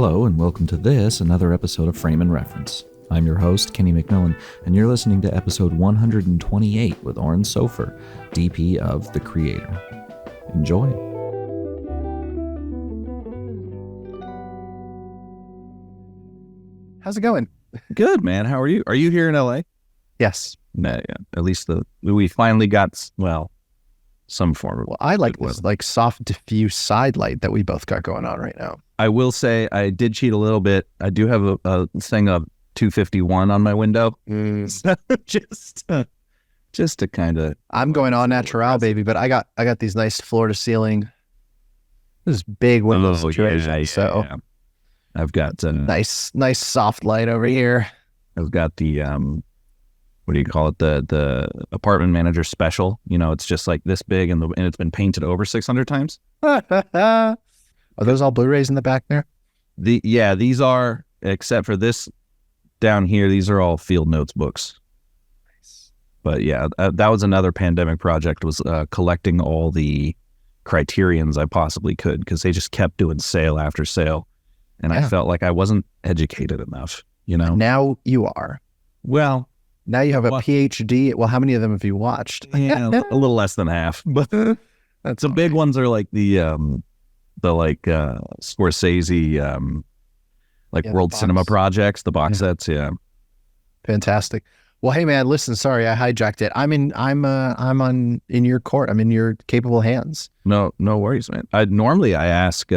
Hello, and welcome to another episode of Frame and Reference. I'm your host, Kenny McMillan, and you're listening to episode 128 with Oren Soffer, DP of The Creator. Enjoy. How's it going? Good, man. How are you? Are you here in LA? Yes. Nah, yeah. At least we finally got, some form of. Well, I like this soft diffuse side light that we both got going on right now. I will say I did cheat a little bit. I do have a thing of 251 on my window. So just to kind of. I'm going on natural, baby, but I got these nice floor to ceiling. This is big window situation. Yeah. I've got nice soft light over here. I've got the what do you call it? The apartment manager special. You know, it's just like this big, and it's been painted over 600 times. Are those all Blu-rays in the back there? These are, except for this down here. These are all Field Notes books. Nice. But yeah, that was another pandemic project. Was collecting all the Criterions I possibly could, because they just kept doing sale after sale. And I felt like I wasn't educated enough, you know? Now you are. Well, now you have a PhD. Well, how many of them have you watched? Yeah, a little less than half. But the big ones are like the Scorsese, World Cinema Projects, the box sets. Yeah. Fantastic. Well, hey man, listen, sorry, I hijacked it. I'm in your court. I'm in your capable hands. No worries, man. Normally I ask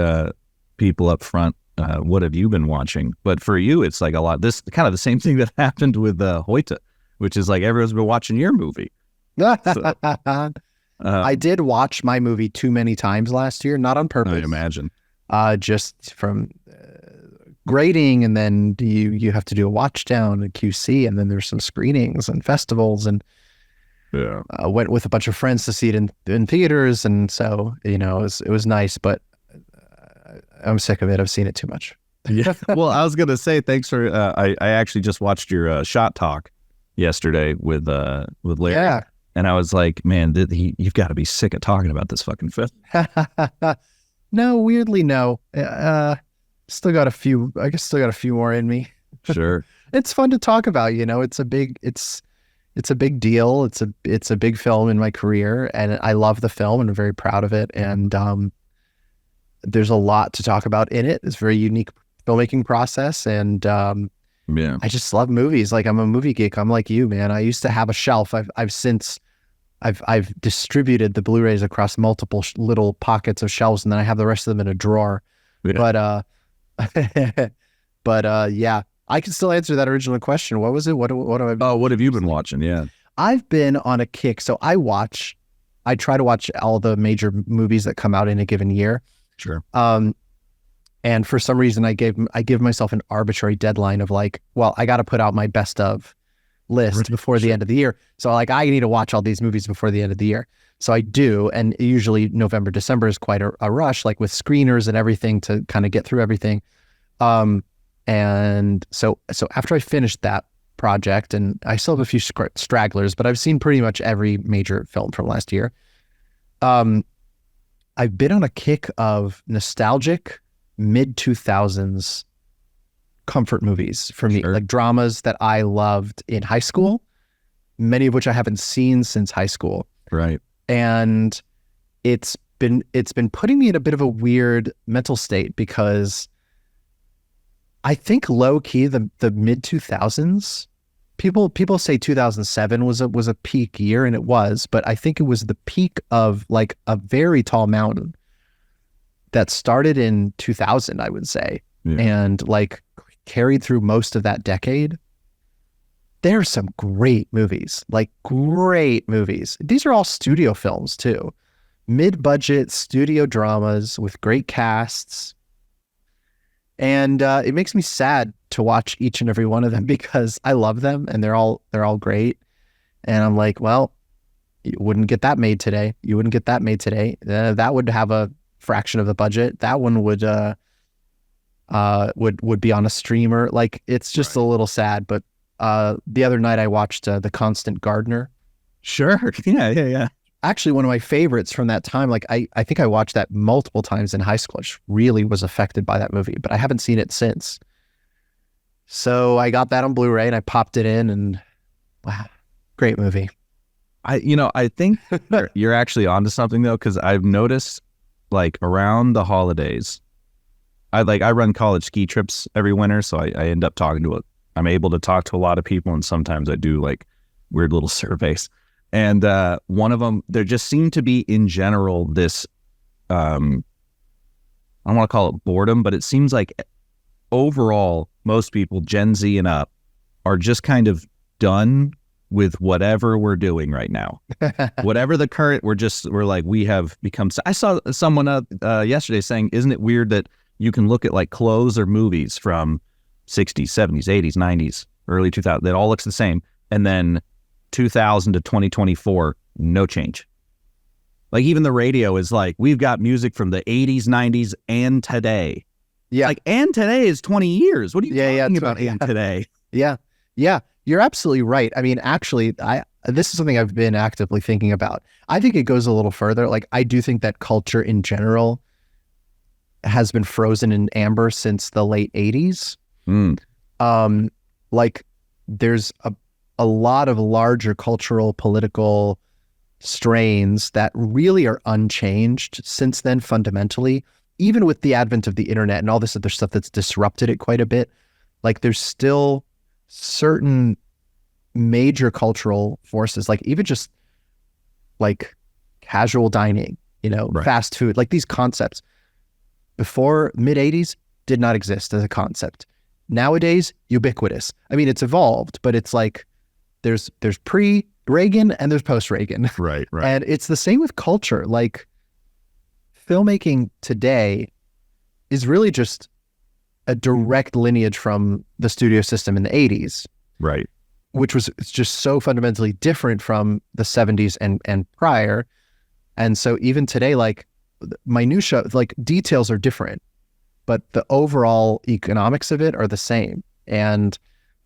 people up front, what have you been watching? But for you, it's like a lot. This kind of the same thing that happened with Hoyte, which is like everyone's been watching your movie. So, I did watch my movie too many times last year, not on purpose. I imagine. Just from grading, and then you have to do a watch down and QC, and then there's some screenings and festivals, and went with a bunch of friends to see it in theaters, and so it was nice, but I'm sick of it. I've seen it too much. Yeah. Well, I was gonna say thanks for. I actually just watched your shot talk yesterday with Larry. Yeah. And I was like, man, you've got to be sick of talking about this fucking film. No, weirdly, no. Still got a few more in me. Sure. It's fun to talk about. It's a big deal. It's a big film in my career, and I love the film and I'm very proud of it. And there's a lot to talk about in it. It's a very unique filmmaking process, and I just love movies. Like, I'm a movie geek. I'm like you, man. I used to have a shelf. I've distributed the Blu-rays across multiple little pockets of shelves, and then I have the rest of them in a drawer. Yeah. But yeah, I can still answer that original question. What was it? What do I? Oh, what have you been watching? Yeah, I've been on a kick. So I try to watch all the major movies that come out in a given year. Sure. And for some reason, I give myself an arbitrary deadline of like, well, I got to put out my best of list before the end of the year. So like, I need to watch all these movies before the end of the year. So I do, and usually November, December is quite a rush, like with screeners and everything to kind of get through everything. And so after I finished that project, and I still have a few stragglers, but I've seen pretty much every major film from last year. I've been on a kick of nostalgic mid-2000s comfort movies for me, like dramas that I loved in high school, many of which I haven't seen since high school. Right. And it's been putting me in a bit of a weird mental state, because I think low key the mid-2000s, people say 2007 was a peak year, and it was, but I think it was the peak of like a very tall mountain that started in 2000, I would say, and like carried through most of that decade. There are some great movies. These are all studio films too. Mid-budget studio dramas with great casts. And it makes me sad to watch each and every one of them, because I love them and they're all great. And I'm like, well, you wouldn't get that made today. That would have a fraction of the budget. That one would be on a streamer. Like, it's just a little sad. But the other night I watched The Constant Gardener. Sure. Yeah. actually one of my favorites from that time. Like I think I watched that multiple times in high school. I just really was affected by that movie, but I haven't seen it since. So I got that on Blu-ray and I popped it in, and wow, great movie. I think you're actually onto something though, because I've noticed like around the holidays, I run college ski trips every winter, so I end up I'm able to talk to a lot of people, and sometimes I do like weird little surveys. And one of them, there just seemed to be in general this, I don't want to call it boredom, but it seems like overall most people, Gen Z and up, are just kind of done with whatever we're doing right now. Whatever the current, we're like, we have become, I saw someone yesterday saying, isn't it weird that you can look at like clothes or movies from 60s, 70s, 80s, 90s, early 2000s, that all looks the same. And then 2000 to 2024, no change. Like even the radio is like, we've got music from the 80s, 90s, and today. Yeah. Like, and today is 20 years. What are you talking about, and today? Yeah. Yeah. You're absolutely right. I mean, actually, this is something I've been actively thinking about. I think it goes a little further. Like, I do think that culture in general has been frozen in amber since the late 80s. Like, there's a lot of larger cultural, political strains that really are unchanged since then fundamentally, even with the advent of the internet and all this other stuff that's disrupted it quite a bit. Like, there's still certain major cultural forces, like even just like casual dining, Right. fast food, like these concepts before mid 80s did not exist as a concept. Nowadays, ubiquitous. I mean, it's evolved, but it's like there's pre-Reagan and there's post-Reagan. Right. And it's the same with culture. Like, filmmaking today is really just a direct lineage from the studio system in the 80s. Right. Which was just so fundamentally different from the 70s and prior. And so even today, like, minutia, like details are different, but the overall economics of it are the same. And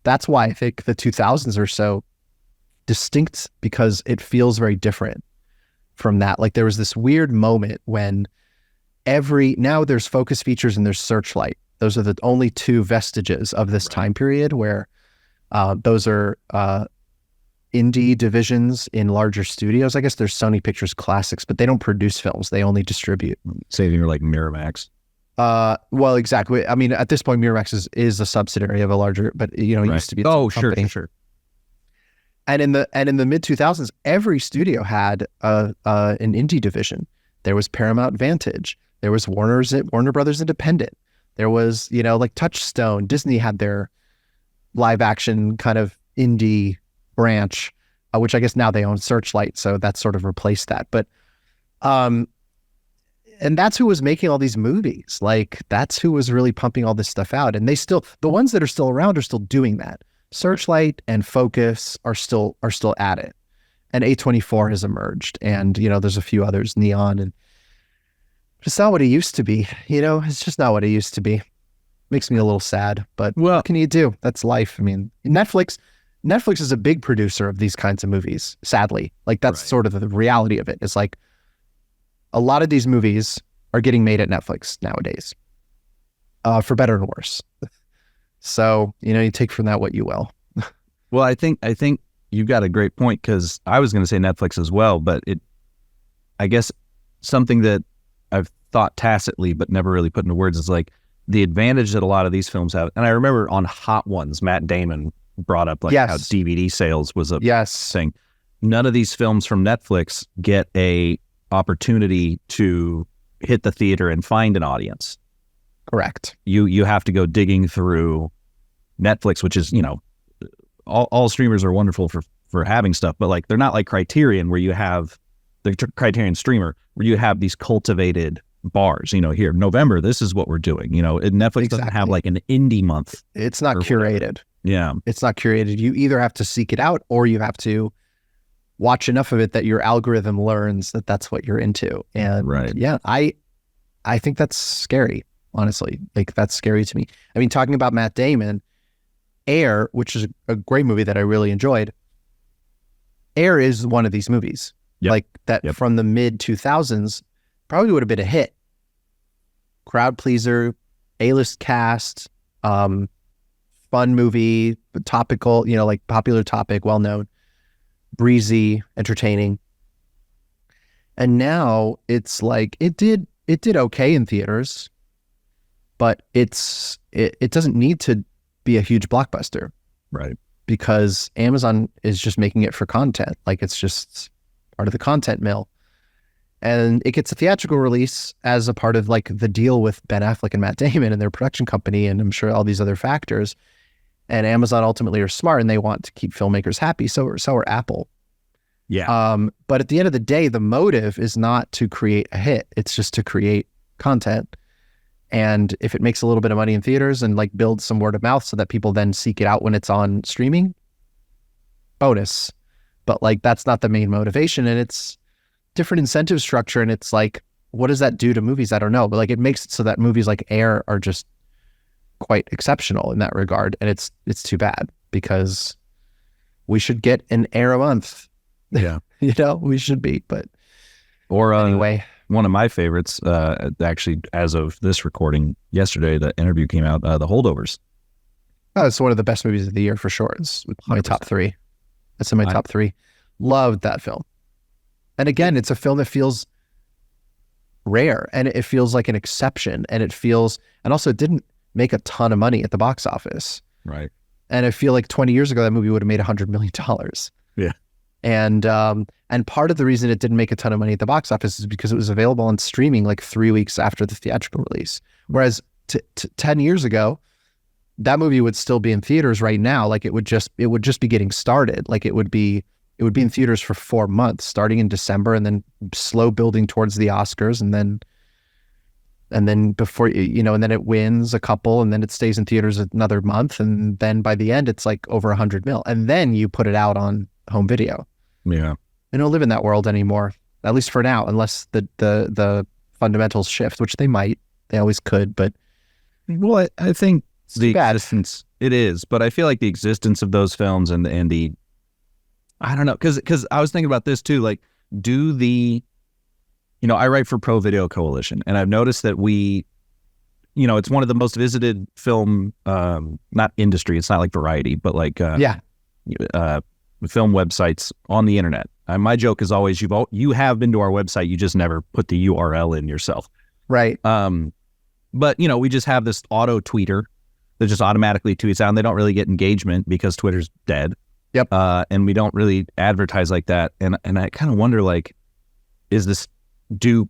that's why I think the 2000s are so distinct, because it feels very different from that. Like, there was this weird moment when now there's focus features and there's searchlight. Those are the only two vestiges of this time period where those are indie divisions in larger studios. I guess there's Sony Pictures Classics, but they don't produce films. They only distribute. Saving like Miramax. Well, exactly. I mean, at this point, Miramax is a subsidiary of a larger, but it used to be. Sure. And in the mid 2000s, every studio had an indie division. There was Paramount Vantage. There was Warner Brothers Independent. There was, like Touchstone. Disney had their live action kind of indie branch, which I guess now they own Searchlight. So that's sort of replaced that. But, and that's who was making all these movies. Like, that's who was really pumping all this stuff out. And the ones that are still around are still doing that. Searchlight and Focus are still at it. And A24 has emerged. And, there's a few others, Neon, and it's not what it used to be. It's just not what it used to be. Makes me a little sad, but what can you do? That's life. I mean, Netflix is a big producer of these kinds of movies, sadly. Like, that's sort of the reality of it. It's like a lot of these movies are getting made at Netflix nowadays, for better and worse. So, you take from that what you will. Well, I think you've got a great point, because I was going to say Netflix as well, but I guess something that I've thought tacitly but never really put into words is like the advantage that a lot of these films have. And I remember on Hot Ones, Matt Damon brought up like how DVD sales was a thing. None of these films from Netflix get a opportunity to hit the theater and find an audience. Correct. You have to go digging through Netflix, which is, all streamers are wonderful for having stuff, but like they're not like Criterion, where you have the Criterion streamer, where you have these cultivated bars. Here, November, this is what we're doing. Netflix doesn't have like an indie month. It's not curated. Whatever. Yeah, it's not curated. You either have to seek it out, or you have to watch enough of it that your algorithm learns that that's what you're into. And I think that's scary. Honestly, like, that's scary to me. I mean, talking about Matt Damon, Air, which is a great movie that I really enjoyed. Air is one of these movies. Yep. like that Yep. from the mid 2000s, probably would have been a hit. Crowd pleaser, A-list cast, fun movie, topical, like popular topic, well known, breezy, entertaining. And now it's like it did okay in theaters, but it doesn't need to be a huge blockbuster. Right. Because Amazon is just making it for content. Like it's just part of the content mill. And it gets a theatrical release as a part of like the deal with Ben Affleck and Matt Damon and their production company, and I'm sure all these other factors. And Amazon ultimately are smart and they want to keep filmmakers happy. So are Apple. Yeah. But at the end of the day, the motive is not to create a hit. It's just to create content. And if it makes a little bit of money in theaters and like builds some word of mouth so that people then seek it out when it's on streaming, bonus. But like that's not the main motivation, and it's different incentive structure. And it's like, what does that do to movies? I don't know. But like it makes it so that movies like Air are just quite exceptional in that regard. And it's too bad because we should get an Air a month. Yeah. We should be. But or anyway. One of my favorites, actually, as of this recording yesterday, the interview came out, The Holdovers. Oh, it's one of the best movies of the year for sure. It's my 100%. top 3. It's in my top 3. Loved that film. And again, it's a film that feels rare and it feels like an exception. And also it didn't make a ton of money at the box office. Right. And I feel like 20 years ago, that movie would have made $100 million. Yeah. And part of the reason it didn't make a ton of money at the box office is because it was available on streaming like 3 weeks after the theatrical release. Whereas 10 years ago, that movie would still be in theaters right now. Like it would just be getting started. Like it would be in theaters for 4 months, starting in December, and then slow building towards the Oscars, and then before and then it wins a couple, and then it stays in theaters another month, and then by the end it's like over 100 mil, and then you put it out on home video. Yeah. They don't live in that world anymore, at least for now, unless the fundamentals shift, which they might. They always could, but well, I think the bad. existence, it is, but I feel like the existence of those films and the, I don't know, because I was thinking about this too. Like, I write for Pro Video Coalition, and I've noticed that it's one of the most visited film, not industry. It's not like Variety, but like film websites on the internet. My joke is always you have been to our website, you just never put the URL in yourself. Right. But we just have this auto tweeter that just automatically tweets out, and they don't really get engagement because Twitter's dead. Yep. And we don't really advertise like that. And I kind of wonder, like, do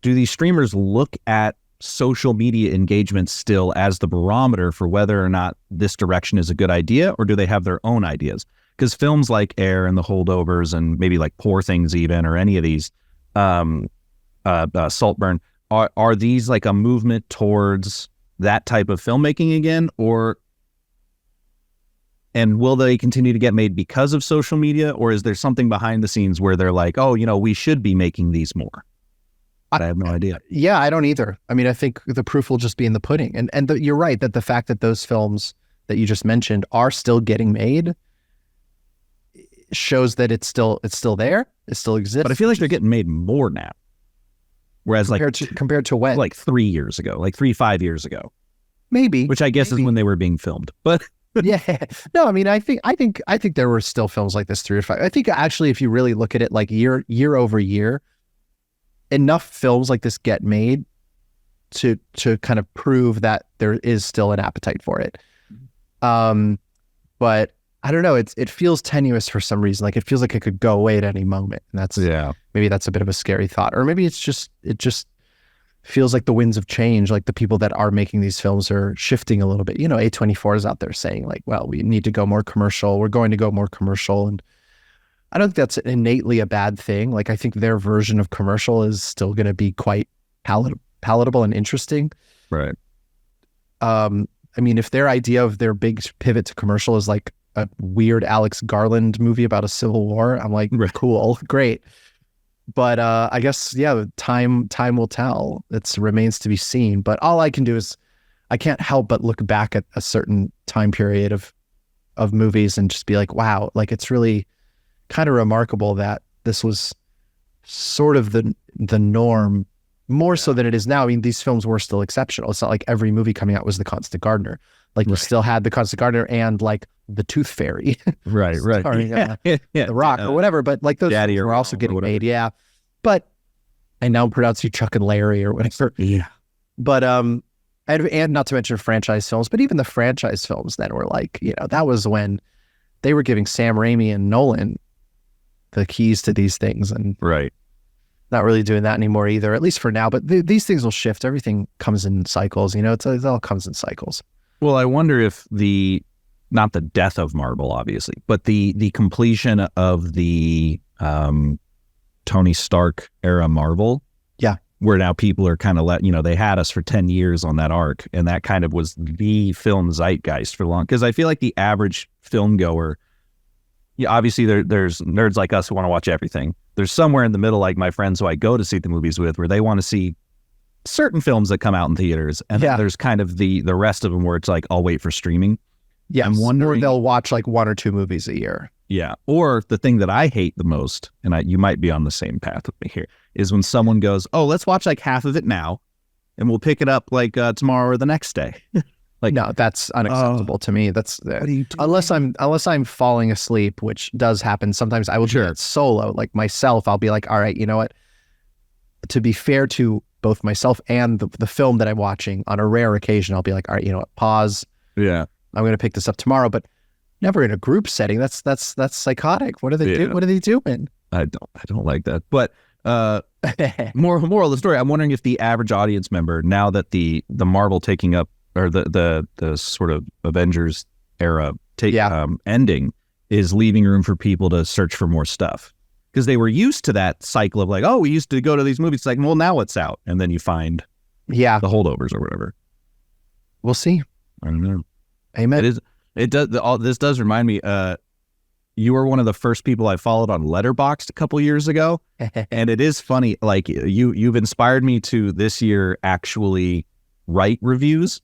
these streamers look at social media engagement still as the barometer for whether or not this direction is a good idea, or do they have their own ideas? Because films like Air and The Holdovers and maybe like Poor Things even, or any of these, Saltburn, are these like a movement towards that type of filmmaking again, and will they continue to get made because of social media, or is there something behind the scenes where they're like, oh, we should be making these more? I have no idea. Yeah, I don't either. I mean, I think the proof will just be in the pudding. And you're right that the fact that those films that you just mentioned are still getting made shows that it's still there. It still exists. But I feel like they're getting made more now. Whereas compared to when? Like 3 years ago, like 5 years ago. Maybe. Which I guess is when they were being filmed. But yeah. No, I mean, I think there were still films like this 3 or 5. I think actually, if you really look at it like year over year, enough films like this get made to kind of prove that there is still an appetite for it. But I don't know. It feels tenuous for some reason. Like it feels like it could go away at any moment. And maybe that's a bit of a scary thought. Or maybe it just feels like the winds of change. Like the people that are making these films are shifting a little bit. A24 is out there saying like, well, we need to go more commercial. We're going to go more commercial. And I don't think that's innately a bad thing. Like I think their version of commercial is still going to be quite palatable and interesting. Right. I mean, if their idea of their big pivot to commercial is like a weird Alex Garland movie about a civil war, I'm like, cool, great. But I guess, time will tell. It remains to be seen. But all I can do is I can't help but look back at a certain time period of movies and just be like, wow, like it's really kind of remarkable that this was sort of the norm, more so than it is now. I mean, these films were still exceptional. It's not like every movie coming out was The Constant Gardener. Like you still had The Constant Gardener and like The Tooth Fairy, right. starring The Rock or whatever. But like those Daddy were also getting made, yeah. But I now pronounce you Chuck and Larry or whatever. Yeah. But and not to mention franchise films, but even the franchise films then were like, you know, that was when they were giving Sam Raimi and Nolan the keys to these things, and right. not really doing that anymore either, at least for now. But these things will shift. Everything comes in cycles, you know, it all comes in cycles. Well, I wonder if not the death of Marvel, obviously, but the completion of the Tony Stark era Marvel. Yeah. Where now people are kind of they had us for 10 years on that arc, and that kind of was the film zeitgeist for long. Because I feel like the average film goer, obviously there's nerds like us who want to watch everything. There's somewhere in the middle, like my friends who I go to see the movies with, where they want to see certain films that come out in theaters, and then there's kind of the rest of them where it's like, I'll wait for streaming. Yeah, I'm wondering, or they'll watch like 1 or 2 movies a year. Yeah, or the thing that I hate the most, and you might be on the same path with me here, is when someone goes, "Oh, let's watch like half of it now, and we'll pick it up like tomorrow or the next day." Like, no, that's unacceptable to me. That's unless I'm falling asleep, which does happen sometimes. I will do that solo, like myself. I'll be like, all right, you know what? To be fair to both myself and the film that I'm watching, on a rare occasion, I'll be like, all right, you know what? Pause. Yeah, I'm going to pick this up tomorrow, but never in a group setting. That's psychotic. What are they doing? What are they doing? I don't like that. But moral of the story, I'm wondering if the average audience member, now that the Marvel taking up, or the sort of Avengers era ending, is leaving room for people to search for more stuff, because they were used to that cycle of like, oh, we used to go to these movies. It's like, well, now it's out, and then you find the holdovers or whatever. We'll see. I don't know. Amen. This does remind me. You were one of the first people I followed on Letterboxd a couple years ago, and it is funny. Like you've inspired me to this year actually write reviews.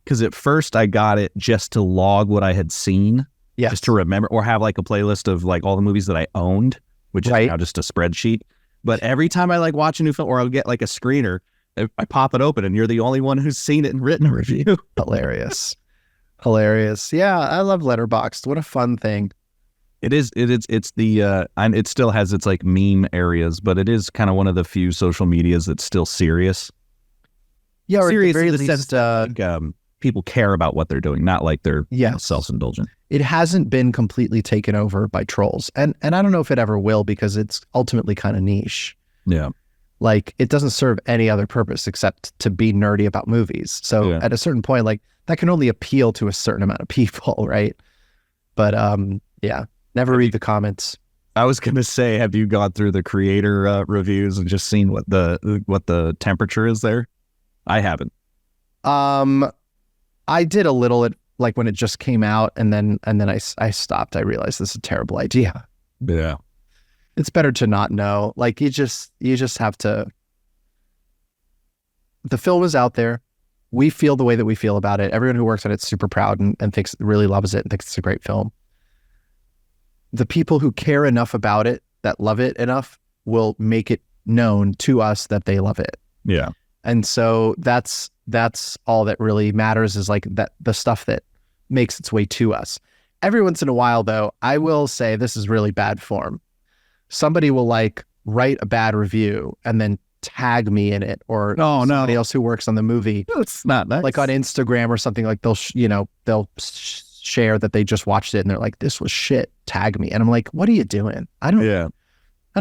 Because at first I got it just to log what I had seen, just to remember, or have like a playlist of like all the movies that I owned, which is now just a spreadsheet. But every time I like watch a new film, or I'll get like a screener, I pop it open and you're the only one who's seen it and written a review. Hilarious. Yeah, I love Letterboxd. What a fun thing. It is. It's the and it still has its like meme areas, but it is kind of one of the few social medias that's still serious. Yeah, or serious at the very in the least, sense that, people care about what they're doing, not like they're self-indulgent. It hasn't been completely taken over by trolls. And I don't know if it ever will, because it's ultimately kind of niche. Yeah. Like, it doesn't serve any other purpose except to be nerdy about movies. So at a certain point, like, that can only appeal to a certain amount of people, right? But never read the comments. I was going to say, have you gone through the creator reviews and just seen what the temperature is there? I haven't. I did a little like when it just came out, and then I stopped. I realized this is a terrible idea. Yeah. It's better to not know. Like, you just have to. The film is out there. We feel the way that we feel about it. Everyone who works on it's super proud and really loves it and thinks it's a great film. The people who care enough about it, that love it enough, will make it known to us that they love it. Yeah. And so that's all that really matters, is like that, the stuff that makes its way to us. Every once in a while, though, I will say, this is really bad form. Somebody will like write a bad review and then tag me in it, or somebody else who works on the movie. That's not nice. Like on Instagram or something, like they'll share that they just watched it and they're like, this was shit, tag me. And I'm like, what are you doing? I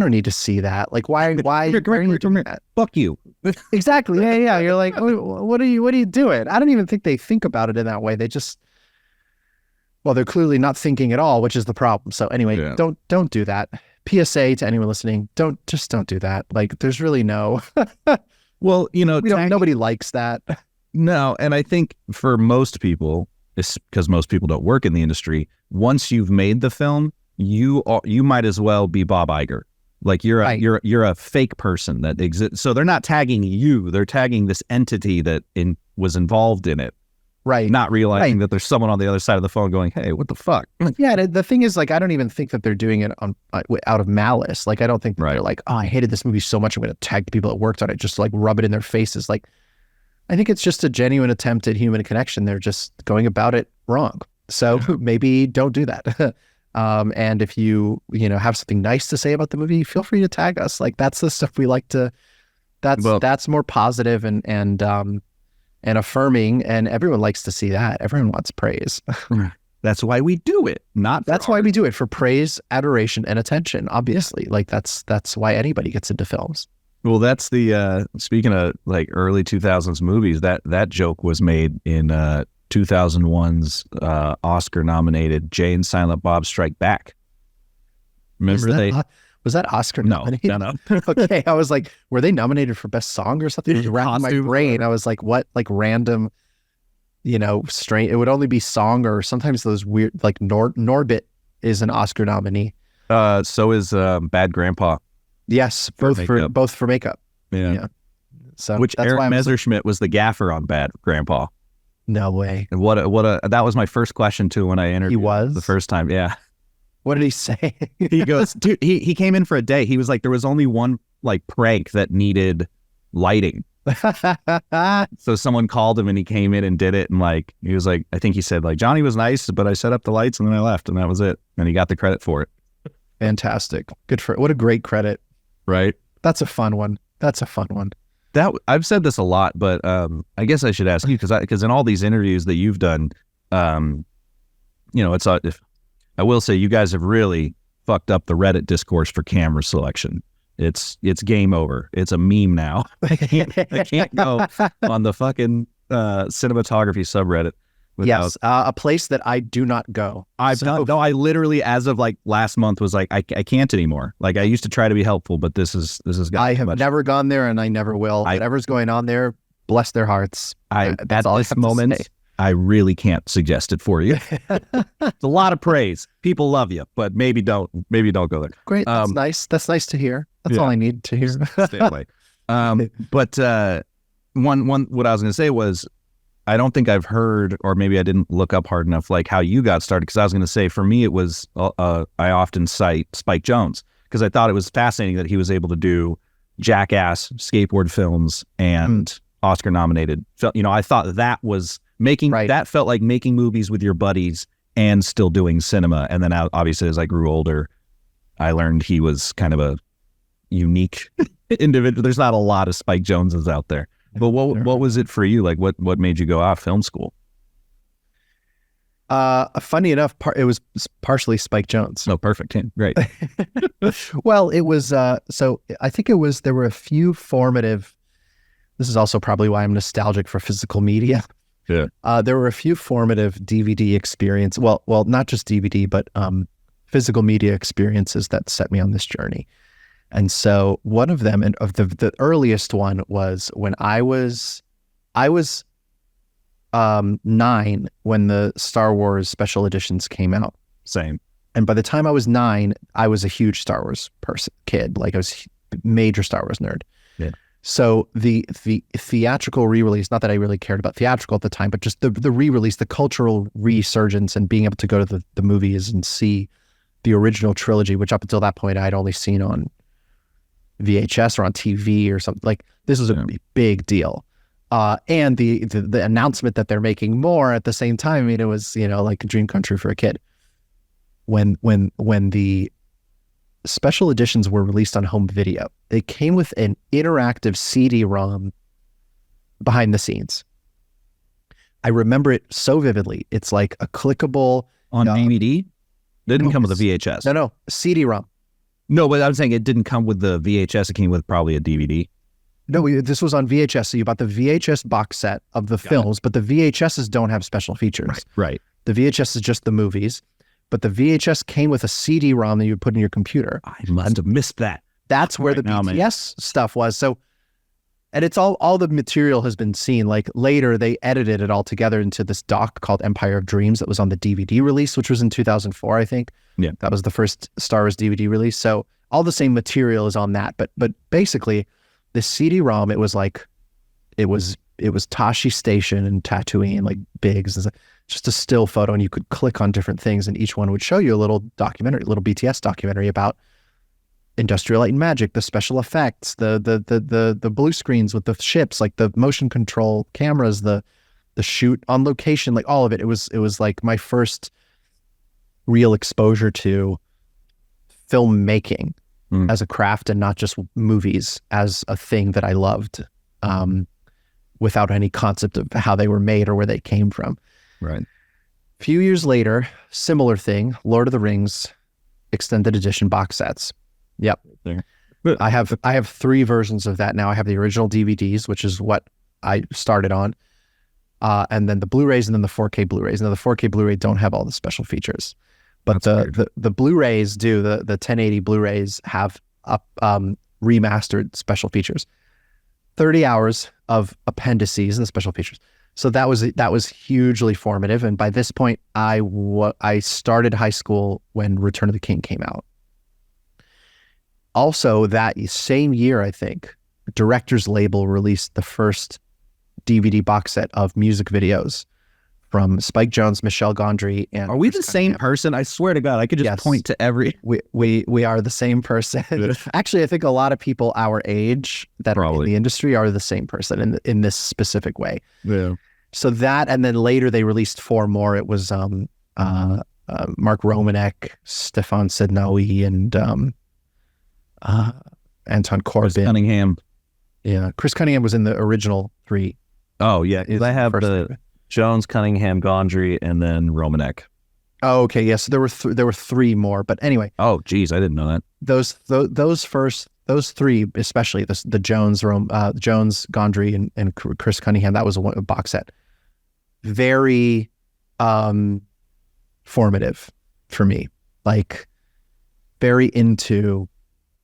don't need to see that. Like, why are you doing that? Fuck you. Exactly. Yeah. You're like, what are you doing? I don't even think they think about it in that way. They just, well, they're clearly not thinking at all, which is the problem. So anyway, don't do that. PSA to anyone listening, don't do that. Like, there's really no. Well, nobody likes that. No, and I think for most people, because most people don't work in the industry, once you've made the film, you might as well be Bob Iger. Like, you're a fake person that exists. So they're not tagging you; they're tagging this entity that was involved in it. Right. not realizing that there's someone on the other side of the phone going, "Hey, what the fuck?" Yeah, the thing is, like, I don't even think that they're doing it on out of malice. Like, I don't think that they're like, oh, I hated this movie so much, I'm going to tag the people that worked on it, just to, like, rub it in their faces. Like, I think it's just a genuine attempt at human connection. They're just going about it wrong. So maybe don't do that. And if you have something nice to say about the movie, feel free to tag us. Like, that's the stuff we like to. That's more positive and affirming, and everyone likes to see that. Everyone wants praise. That's why we do it. That's why we do it, for praise, adoration, and attention. Obviously, like that's why anybody gets into films. Well, that's the speaking of like early 2000s movies. That joke was made in 2001's Oscar-nominated Jay and Silent Bob Strike Back. Remember was that Oscar nominated? No. Okay, I was like, were they nominated for best song or something? Around my brain, I was like, what? Like random, strange. It would only be song, or sometimes those weird, like Norbit is an Oscar nominee. So is Bad Grandpa. Yes, both for makeup. Yeah. So which that's Eric why Messerschmidt was the gaffer on Bad Grandpa. No way. And that was my first question too when I interviewed. He was the first time. Yeah. What did he say? He goes, dude, he came in for a day. He was like, there was only one like prank that needed lighting. So someone called him and he came in and did it. And like, he was like, I think he said like, Johnny was nice, but I set up the lights and then I left and that was it. And he got the credit for it. Fantastic. Good for it. What a great credit. Right. That's a fun one. I've said this a lot, but I guess I should ask you because in all these interviews that you've done, I will say you guys have really fucked up the Reddit discourse for camera selection. It's game over. It's a meme now. I can't go on the fucking cinematography subreddit. Yes, a place that I do not go. I literally, as of like last month, was like, I can't anymore. Like I used to try to be helpful, but this is I have never gone there, and I never will. Whatever's going on there, bless their hearts. At this moment, I really can't suggest it for you. It's a lot of praise. People love you, but maybe don't go there. Great, that's nice. That's nice to hear. That's all I need to hear. Stay away. But one what I was going to say was, I don't think I've heard, or maybe I didn't look up hard enough, like how you got started. Because I was going to say, for me, it was I often cite Spike Jonze because I thought it was fascinating that he was able to do Jackass skateboard films and Oscar-nominated. I thought that was that felt like making movies with your buddies and still doing cinema. And then obviously, as I grew older, I learned he was kind of a unique individual. There's not a lot of Spike Jonzes out there. But what was it for you? Like, what made you go out film school? Funny enough, it was partially Spike Jonze. Oh, perfect. Great. Well, it was, so I think there were a few formative, this is also probably why I'm nostalgic for physical media. Yeah. There were a few formative DVD experience. Well, not just DVD, but physical media experiences that set me on this journey. And so one of them, and of the earliest one, was when I was 9 when the Star Wars special editions came out. Same. And by the time I was 9, I was a huge Star Wars kid. Like I was a major Star Wars nerd. Yeah. So the theatrical re-release, not that I really cared about theatrical at the time, but just the re-release, the cultural resurgence, and being able to go to the movies and see the original trilogy, which up until that point I'd only seen on VHS or on TV or something. Like, this was a big deal. And the announcement that they're making more at the same time, I mean, it was, like a dream come true for a kid. When the special editions were released on home video, they came with an interactive CD-ROM behind the scenes. I remember it so vividly. It's like a clickable on DVD. Didn't come with a VHS. No, CD-ROM. No, but I'm saying it didn't come with the VHS. It came with probably a DVD. No, this was on VHS. So you bought the VHS box set of the films, but the VHSs don't have special features. Right. The VHS is just the movies, but the VHS came with a CD-ROM that you would put in your computer. I must have missed that. That's where the BTS stuff was. So, and it's all the material has been seen. Like later, they edited it all together into this doc called Empire of Dreams that was on the DVD release, which was in 2004, I think. Yeah, that was the first Star Wars DVD release. So all the same material is on that, but basically, the CD-ROM, it was it was Tashi Station and Tatooine, like Biggs, and just a still photo, and you could click on different things, and each one would show you a little documentary, little BTS documentary about Industrial Light and Magic, the special effects, the blue screens with the ships, like the motion control cameras, the shoot on location, like all of it. It was like my first real exposure to filmmaking as a craft and not just movies as a thing that I loved, without any concept of how they were made or where they came from. Right. A few years later, similar thing, Lord of the Rings extended edition box sets. Yep. There. I have 3 versions of that now. I have the original DVDs, which is what I started on, and then the Blu-rays, and then the 4K Blu-rays. Now the 4K Blu-ray don't have all the special features, but the Blu-rays do. The 1080 Blu-rays have remastered special features, 30 hours of appendices and special features. So that was hugely formative. And by this point, I started high school when Return of the King came out. Also, that same year, I think, Director's Label released the first DVD box set of music videos from Spike Jonze, Michel Gondry, and are we Chris the same Cunningham. person? I swear to God, I could just Yes. point to every. We are the same person. Actually, I think a lot of people our age that are in Probably. the industry are the same person in this specific way. Yeah. So that, and then later they released 4 more. It was Mark Romanek, Stefan Sednaoui, and Anton Corbin. Cunningham. Yeah, Chris Cunningham was in the original 3. Oh yeah, Is I have first the three. Jones, Cunningham, Gondry, and then Romanek. Oh, okay. Yes, there were 3 more, but anyway, Oh, geez, I didn't know that. those 3, especially the Jones, Jones, Gondry, and Chris Cunningham. That was a box set. Very formative for me. Like very into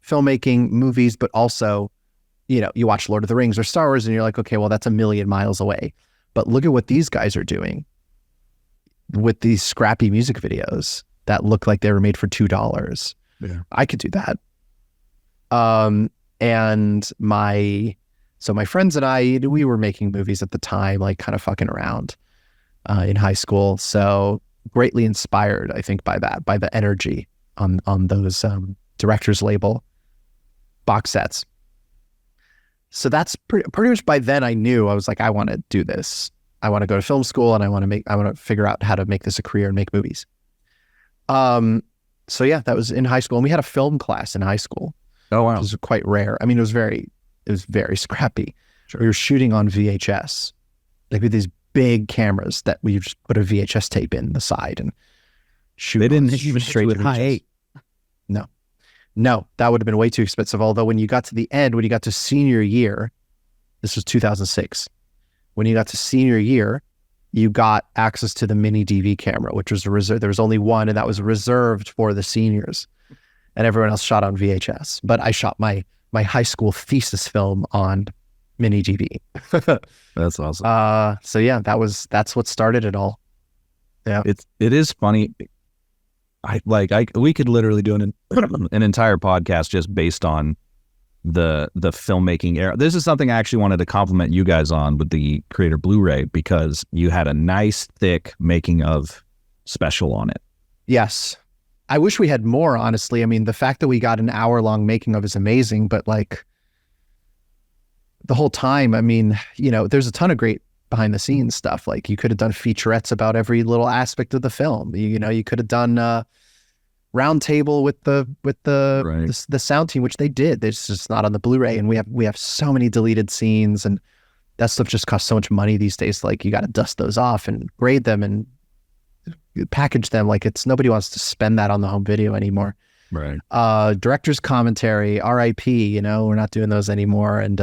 filmmaking, movies, but also, you watch Lord of the Rings or Star Wars, and you're like, okay, well, that's a million miles away. But look at what these guys are doing with these scrappy music videos that look like they were made for $2. Yeah. I could do that. And my friends and I, we were making movies at the time, like kind of fucking around in high school. So greatly inspired, I think, by the energy on those Director's Label box sets. So that's pretty much by then I knew. I was like, I want to do this. I want to go to film school, and I want to figure out how to make this a career and make movies. So yeah, that was in high school, and we had a film class in high school. Oh wow. Which was quite rare. I mean, it was very scrappy. Sure. We were shooting on VHS, like with these big cameras that we just put a VHS tape in the side and shoot. They didn't on even straight hit you with to high VHS. 8. No, that would have been way too expensive. Although when you got to the end, when you got to senior year, this was 2006. When you got to senior year, you got access to the mini DV camera, which was reserved. There was only one, and that was reserved for the seniors, and everyone else shot on VHS. But I shot my high school thesis film on mini DV. That's awesome. So yeah, that's what started it all. Yeah, It is funny. We could literally do an entire podcast just based on the filmmaking era. This is something I actually wanted to compliment you guys on with the Creator Blu-ray, because you had a nice thick making of special on it. yes. I wish we had more, honestly. I mean, the fact that we got an hour-long making of is amazing, but like the whole time, I mean, there's a ton of great behind-the-scenes stuff. Like you could have done featurettes about every little aspect of the film. You could have done round table with the Right. the sound team, which they did. It's just not on the Blu-ray, and we have so many deleted scenes, and that stuff just costs so much money these days. Like you got to dust those off and grade them and package them. Like nobody wants to spend that on the home video anymore. Right. Director's commentary, RIP, we're not doing those anymore. And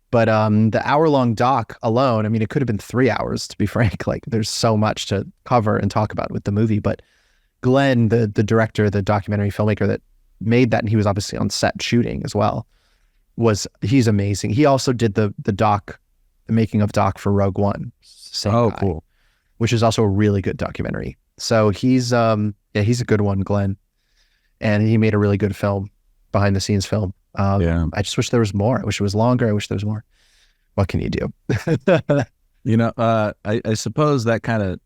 but the hour-long doc alone, I mean, it could have been 3 hours, to be frank. Like there's so much to cover and talk about with the movie. But Glenn, the director, the documentary filmmaker that made that, and he was obviously on set shooting as well, he's amazing. He also did the making of doc for Rogue One. Same guy, Cool. which is also a really good documentary. So he's a good one, Glenn. And he made a really good film, behind the scenes film. Yeah. I just wish there was more. I wish it was longer. I wish there was more. what can you do? I suppose that kind of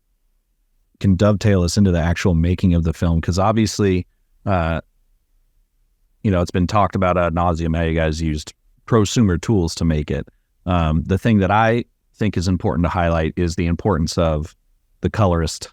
can dovetail us into the actual making of the film, because obviously, it's been talked about ad nauseum how you guys used prosumer tools to make it. The thing that I think is important to highlight is the importance of the colorists,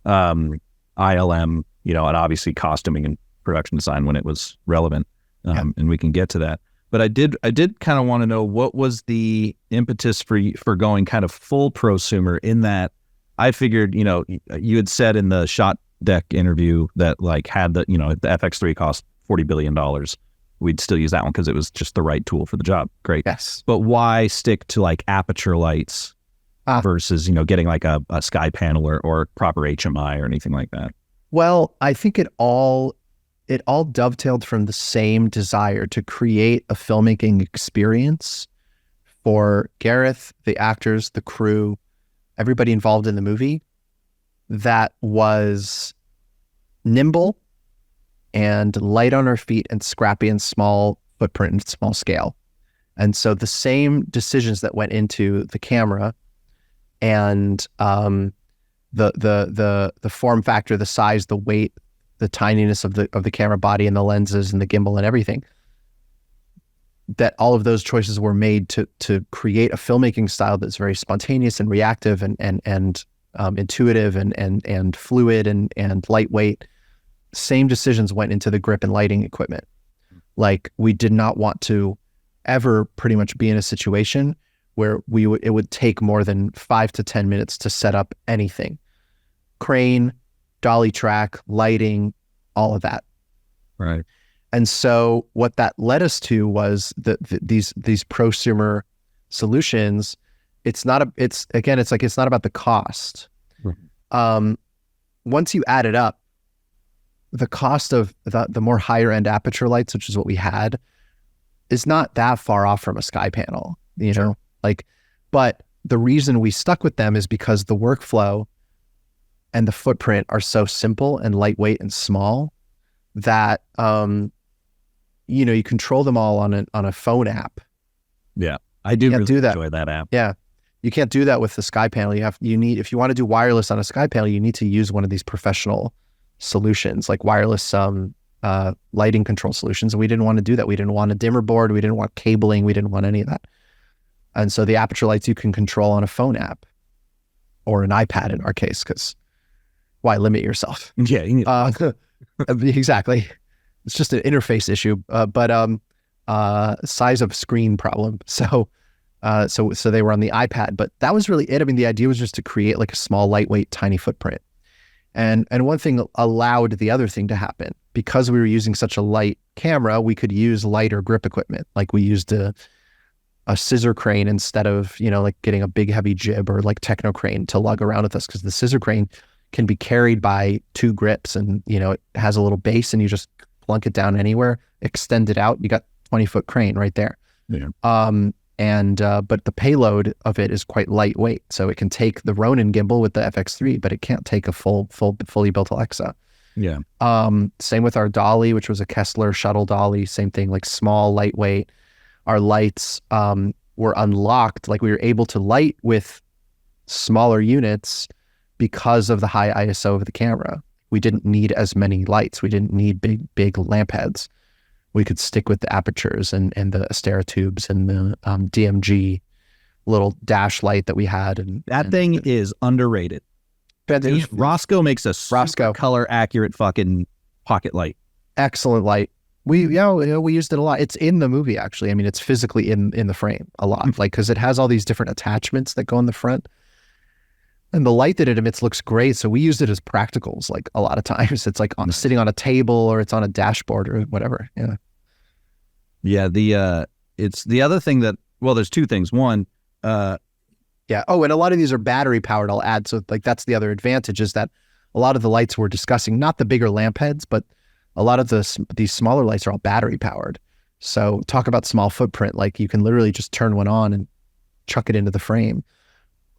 ILM, and obviously costuming and production design when it was relevant. And we can get to that. But I did kind of want to know, what was the impetus for going kind of full prosumer, in that I figured, you had said in the Shot Deck interview that like had the FX3 cost $40 billion. We'd still use that one because it was just the right tool for the job. Great. Yes. But why stick to like aperture lights versus, getting like a sky panel or proper HMI or anything like that? Well, I think it all dovetailed from the same desire to create a filmmaking experience for Gareth, the actors, the crew, everybody involved in the movie, that was nimble and light on our feet and scrappy and small footprint and small scale. And so the same decisions that went into the camera and the form factor, the size, the weight, the tininess of the camera body and the lenses and the gimbal and everything, that all of those choices were made to create a filmmaking style that's very spontaneous and reactive and intuitive and fluid and lightweight. Same decisions went into the grip and lighting equipment. Like, we did not want to ever pretty much be in a situation where it would take more than 5 to 10 minutes to set up anything. Crane, dolly track, lighting, all of that. Right. And so what that led us to was these prosumer solutions. It's not about the cost. Mm-hmm. Once you add it up, the cost of the more higher end aperture lights, which is what we had, is not that far off from a sky panel, but the reason we stuck with them is because the workflow and the footprint are so simple and lightweight and small that, you control them all on a phone app. Yeah. I do really enjoy that app. Yeah. You can't do that with the sky panel. If you want to do wireless on a sky panel, you need to use one of these professional solutions, like wireless lighting control solutions. And we didn't want to do that. We didn't want a dimmer board. We didn't want cabling. We didn't want any of that. And so the aperture lights you can control on a phone app or an iPad in our case, because why limit yourself? Yeah. You need exactly. It's just an interface issue, but size of screen problem. So they were on the iPad, but that was really it. I mean, the idea was just to create like a small, lightweight, tiny footprint. And one thing allowed the other thing to happen. Because we were using such a light camera, we could use lighter grip equipment. Like, we used a scissor crane instead of, like getting a big heavy jib or like techno crane to lug around with us, because the scissor crane can be carried by 2 grips and, it has a little base and you just plunk it down anywhere, extend it out. You got 20-foot crane right there. Yeah. But the payload of it is quite lightweight. So it can take the Ronin gimbal with the FX3, but it can't take a fully built Alexa. Yeah. Same with our dolly, which was a Kessler shuttle dolly. Same thing, like small, lightweight. Our lights were unlocked. Like, we were able to light with smaller units because of the high ISO of the camera. We didn't need as many lights. We didn't need big lamp heads. We could stick with the apertures and the Astera tubes and the DMG little dash light that we had. And that thing is underrated. Roscoe makes a super color accurate fucking pocket light. Excellent light. We used it a lot. It's in the movie, actually. I mean, it's physically in the frame a lot, like, because it has all these different attachments that go in the front. And the light that it emits looks great. So we used it as practicals, like, a lot of times. It's like sitting on a table or it's on a dashboard or whatever. Yeah. Yeah. It's the other thing that, well, there's 2 things. One, yeah. Oh, and a lot of these are battery powered, I'll add. So, like, that's the other advantage, is that a lot of the lights we're discussing, not the bigger lamp heads, but a lot of these smaller lights are all battery powered. So talk about small footprint. Like, you can literally just turn one on and chuck it into the frame,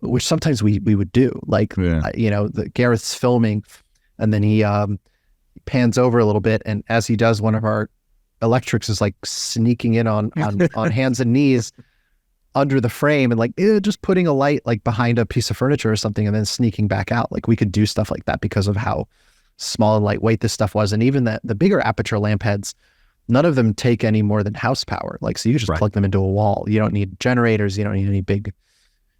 which sometimes we would do. Like, the Gareth's filming, and then he pans over a little bit, and as he does, one of our electrics is like sneaking in on hands and knees, under the frame and like just putting a light like behind a piece of furniture or something and then sneaking back out. Like we could do stuff like that because of how small and lightweight this stuff was. And even the bigger aperture lamp heads, none of them take any more than house power. Like, so you just plug them into a wall. You don't need generators. You don't need any big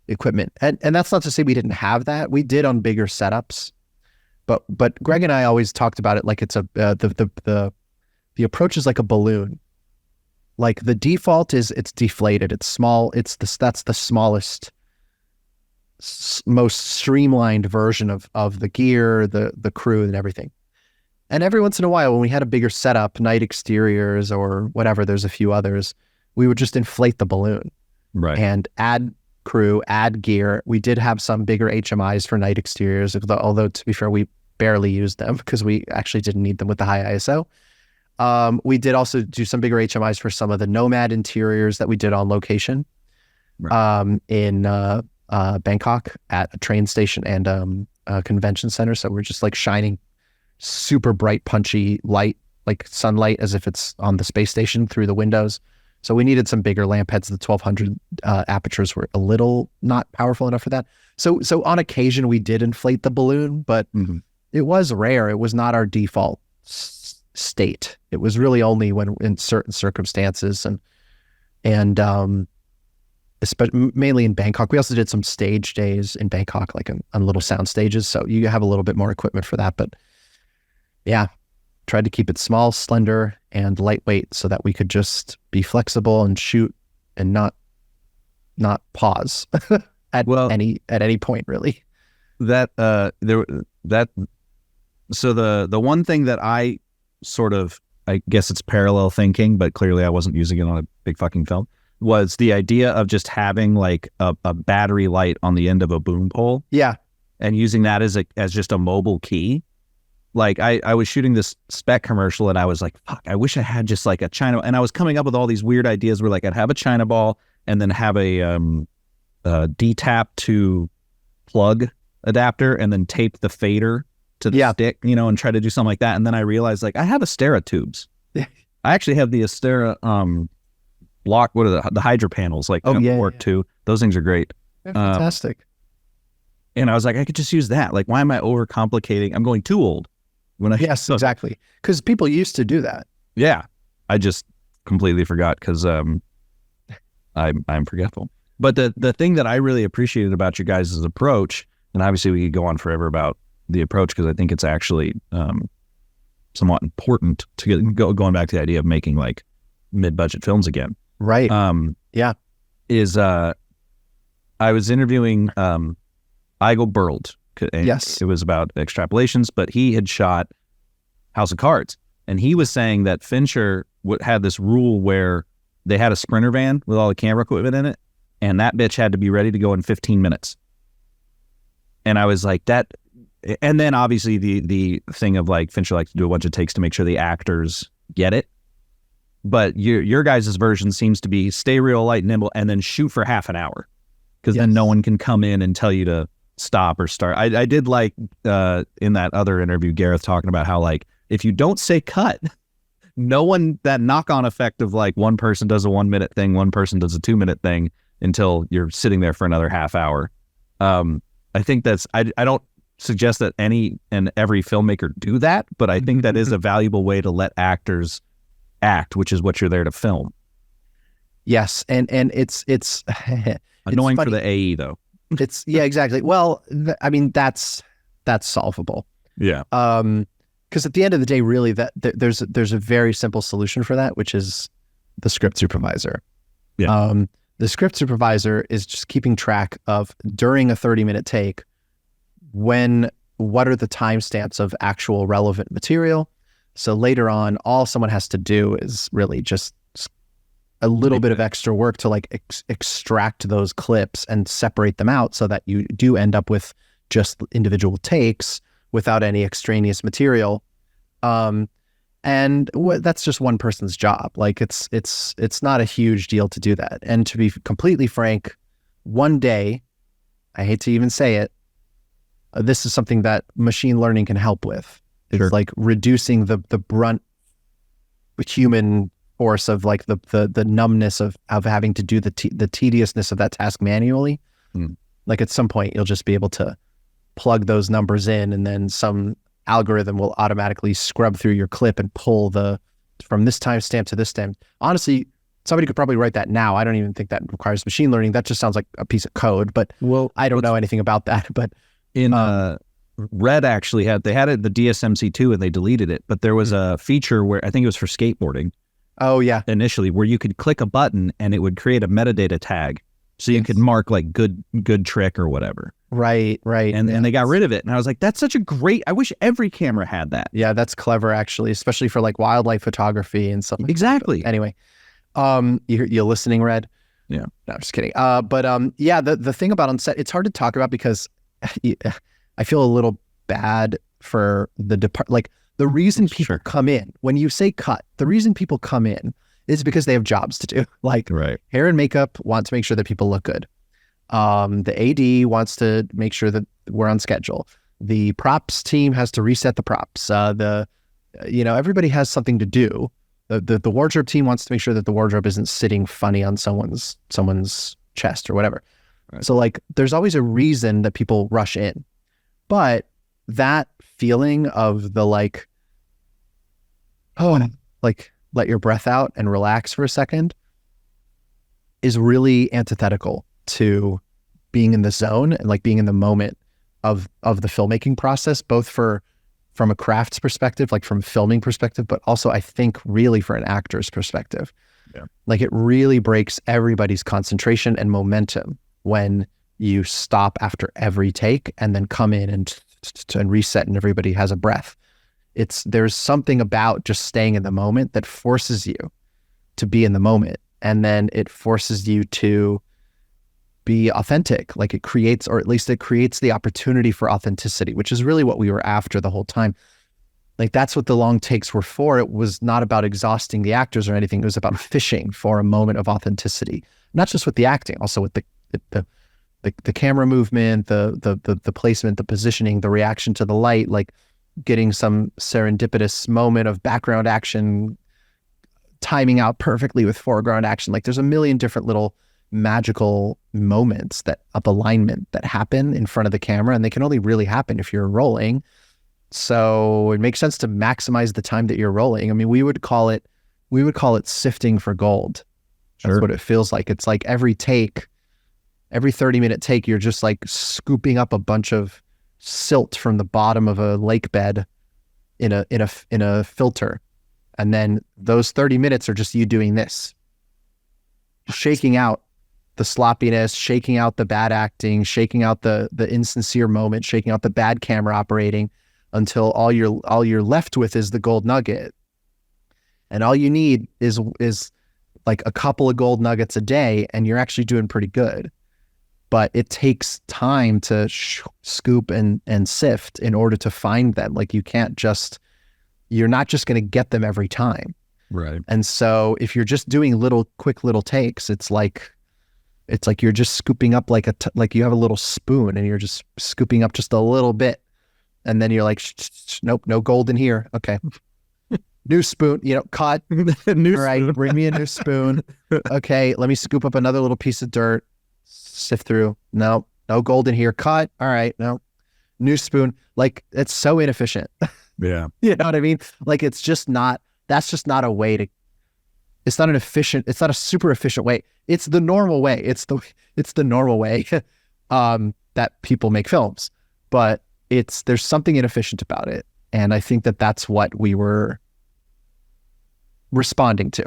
equipment. And that's not to say we didn't have that. We did on bigger setups, but Greg and I always talked about it like it's the approach is like a balloon. Like the default is it's deflated. It's small. That's the smallest, most streamlined version of the gear, the crew and everything. And every once in a while when we had a bigger setup, night exteriors or whatever, there's a few others, we would just inflate the balloon and add crew, add gear. We did have some bigger HMIs for night exteriors, although to be fair, we barely used them because we actually didn't need them with the high ISO. We did also do some bigger HMIs for some of the Nomad interiors that we did on location in Bangkok at a train station and a convention center. So we're just like shining super bright, punchy light, like sunlight as if it's on the space station through the windows. So we needed some bigger lamp heads. The 1200 apertures were a little not powerful enough for that. So on occasion we did inflate the balloon, but it was rare. It was not our default state. It was really only when in certain circumstances and especially mainly in Bangkok. We also did some stage days in Bangkok, like on little sound stages. So you have a little bit more equipment for that, but yeah, tried to keep it small, slender, and lightweight so that we could just be flexible and shoot and not pause at any point really. So the one thing that I sort of, I guess it's parallel thinking, but clearly I wasn't using it on a big fucking film, was the idea of just having like a battery light on the end of a boom pole. Yeah. And using that as just a mobile key. Like I was shooting this spec commercial and I was like, fuck, I wish I had just like a China, and I was coming up with all these weird ideas where like I'd have a China ball and then have a D-tap to plug adapter and then tape the fader to the stick, and try to do something like that. And then I realized like I have Astera tubes. I actually have the Astera block, what are the Hydra panels, like work too. Those things are great. They're fantastic. And I was like, I could just use that. Like, why am I overcomplicating? I'm going too old. Yes, exactly. Because people used to do that. Yeah. I just completely forgot because I'm forgetful. But the thing that I really appreciated about you guys' approach, and obviously we could go on forever about the approach because I think it's actually somewhat important to going back to the idea of making like mid-budget films again. Right. Is I was interviewing Igor Burld. Yes. It was about extrapolations, but he had shot House of Cards. And he was saying that Fincher had this rule where they had a Sprinter van with all the camera equipment in it, and that bitch had to be ready to go in 15 minutes. And I was like, that... And then obviously the thing of like Fincher likes to do a bunch of takes to make sure the actors get it. But your guys' version seems to be stay real light and nimble and then shoot for half an hour. Because then no one can come in and tell you to stop or start. I did like in that other interview, Gareth talking about how like if you don't say cut, no one, that knock-on effect of like one person does a 1 minute thing, one person does a 2 minute thing until you're sitting there for another half hour. I think that's, I don't suggest that any and every filmmaker do that, but I think that is a valuable way to let actors act, which is what you're there to film. Yes, and it's annoying for the AE though. Exactly. Well, I mean that's solvable. Yeah. Because at the end of the day, really, that there's a very simple solution for that, which is the script supervisor. Yeah. The script supervisor is just keeping track of during a 30-minute take what are the timestamps of actual relevant material. So later on, all someone has to do is really just a little bit of extra work to like extract those clips and separate them out so that you do end up with just individual takes without any extraneous material. And that's just one person's job. Like it's not a huge deal to do that. And to be completely frank, one day, I hate to even say it, this is something that machine learning can help with. It's like reducing the brunt human force of like the numbness of having to do the tediousness of that task manually. Like at some point you'll just be able to plug those numbers in, and then some algorithm will automatically scrub through your clip and pull from this timestamp to this time. Honestly, somebody could probably write that now. I don't even think that requires machine learning. That just sounds like a piece of code, but I don't know anything about that. But in Red actually had it the DSMC2 and they deleted it, but there was a feature where I think it was for skateboarding. Oh yeah, initially, where you could click a button and it would create a metadata tag, so you could mark like good trick or whatever. Right. And they got rid of it, and I was like, that's such a great. I wish every camera had that. Yeah, that's clever actually, especially for like wildlife photography and stuff. Exactly. But anyway, you're listening, Red? Yeah. No, I'm just kidding. But yeah, the thing about on set, it's hard to talk about because I feel a little bad for the reason people come in when you say cut. The reason people come in is because they have jobs to do. Like hair and makeup want to make sure that people look good. The AD wants to make sure that we're on schedule. The props team has to reset the props. Everybody has something to do. The wardrobe team wants to make sure that the wardrobe isn't sitting funny on someone's chest or whatever. Right. So like, there's always a reason that people rush in, but that feeling of the like, let your breath out and relax for a second is really antithetical to being in the zone and like being in the moment of the filmmaking process, both from a crafts perspective, like from a filming perspective, but also I think really for an actor's perspective. Yeah. Like it really breaks everybody's concentration and momentum when you stop after every take and then come in and reset and everybody has a breath. There's something about just staying in the moment that forces you to be in the moment. And then it forces you to be authentic. Like it creates the opportunity for authenticity, which is really what we were after the whole time. Like that's what the long takes were for. It was not about exhausting the actors or anything. It was about fishing for a moment of authenticity, not just with the acting, also with the camera movement, the placement, the positioning, the reaction to the light, like getting some serendipitous moment of background action, timing out perfectly with foreground action. Like there's a million different little magical moments of alignment that happen in front of the camera, and they can only really happen if you're rolling. So it makes sense to maximize the time that you're rolling. I mean, we would call it sifting for gold. That's what it feels like. It's like every 30-minute take, you're just like scooping up a bunch of silt from the bottom of a lake bed in a filter. And then those 30 minutes are just you doing this, shaking out the sloppiness, shaking out the bad acting, shaking out the insincere moment, shaking out the bad camera operating, until all you're left with is the gold nugget. And all you need is like a couple of gold nuggets a day, and you're actually doing pretty good. But it takes time to scoop and sift in order to find them. Like you're not just going to get them every time. Right. And so if you're just doing quick little takes, it's like you're just scooping up like you have a little spoon and you're just scooping up just a little bit. And then you're like, nope, no gold in here. Okay. New spoon, cut. All right, bring me a new spoon. Okay, let me scoop up another little piece of dirt, sift through. No gold in here. Cut. All right, no. New spoon. Like, it's so inefficient. Yeah. You know what I mean? Like, that's just not a way to, it's not a super efficient way. It's the normal way. It's the normal way that people make films. But there's something inefficient about it. And I think that's what we were responding to.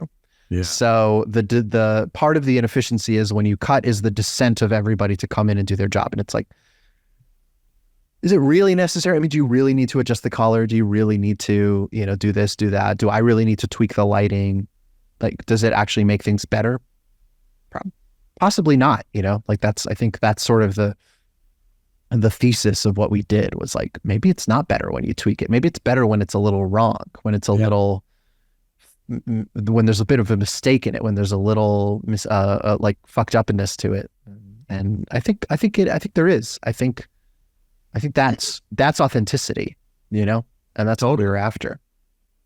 Yeah. So the part of the inefficiency is when you cut is the descent of everybody to come in and do their job. And it's like, is it really necessary? I mean, do you really need to adjust the color? Do you really need to, do this, do that? Do I really need to tweak the lighting? Like, does it actually make things better? Possibly not, I think that's sort of the thesis of what we did was like, maybe it's not better when you tweak it. Maybe it's better when it's a little wrong, when it's a little, when there's a bit of a mistake in it, when there's a little like fucked upness to it. And I think there is. I think that's authenticity, and that's all we were after.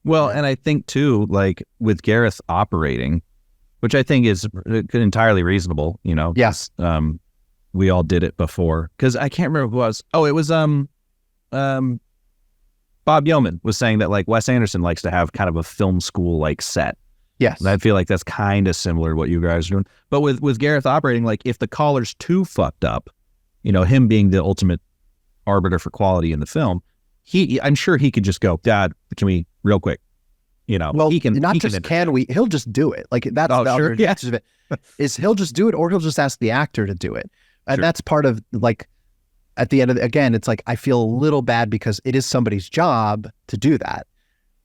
Well, and I think too, like with Gareth operating, which I think is entirely reasonable, you know. Yes. We all did it before. Because I can't remember who it was. Oh, it was Bob Yeoman was saying that like Wes Anderson likes to have kind of a film school like set. Yes. And I feel like that's kind of similar to what you guys are doing. But with Gareth operating, like if the caller's too fucked up, you know, him being the ultimate arbiter for quality in the film, I'm sure he could just go, Dad, can we real quick? You know, well, he can not he just can we, he'll just do it. Like that's Oh, the sure. other advantage of it, is he'll just do it, or he'll just ask the actor to do it. And Sure. that's part of like, at the end of again, it's like, I feel a little bad because it is somebody's job to do that.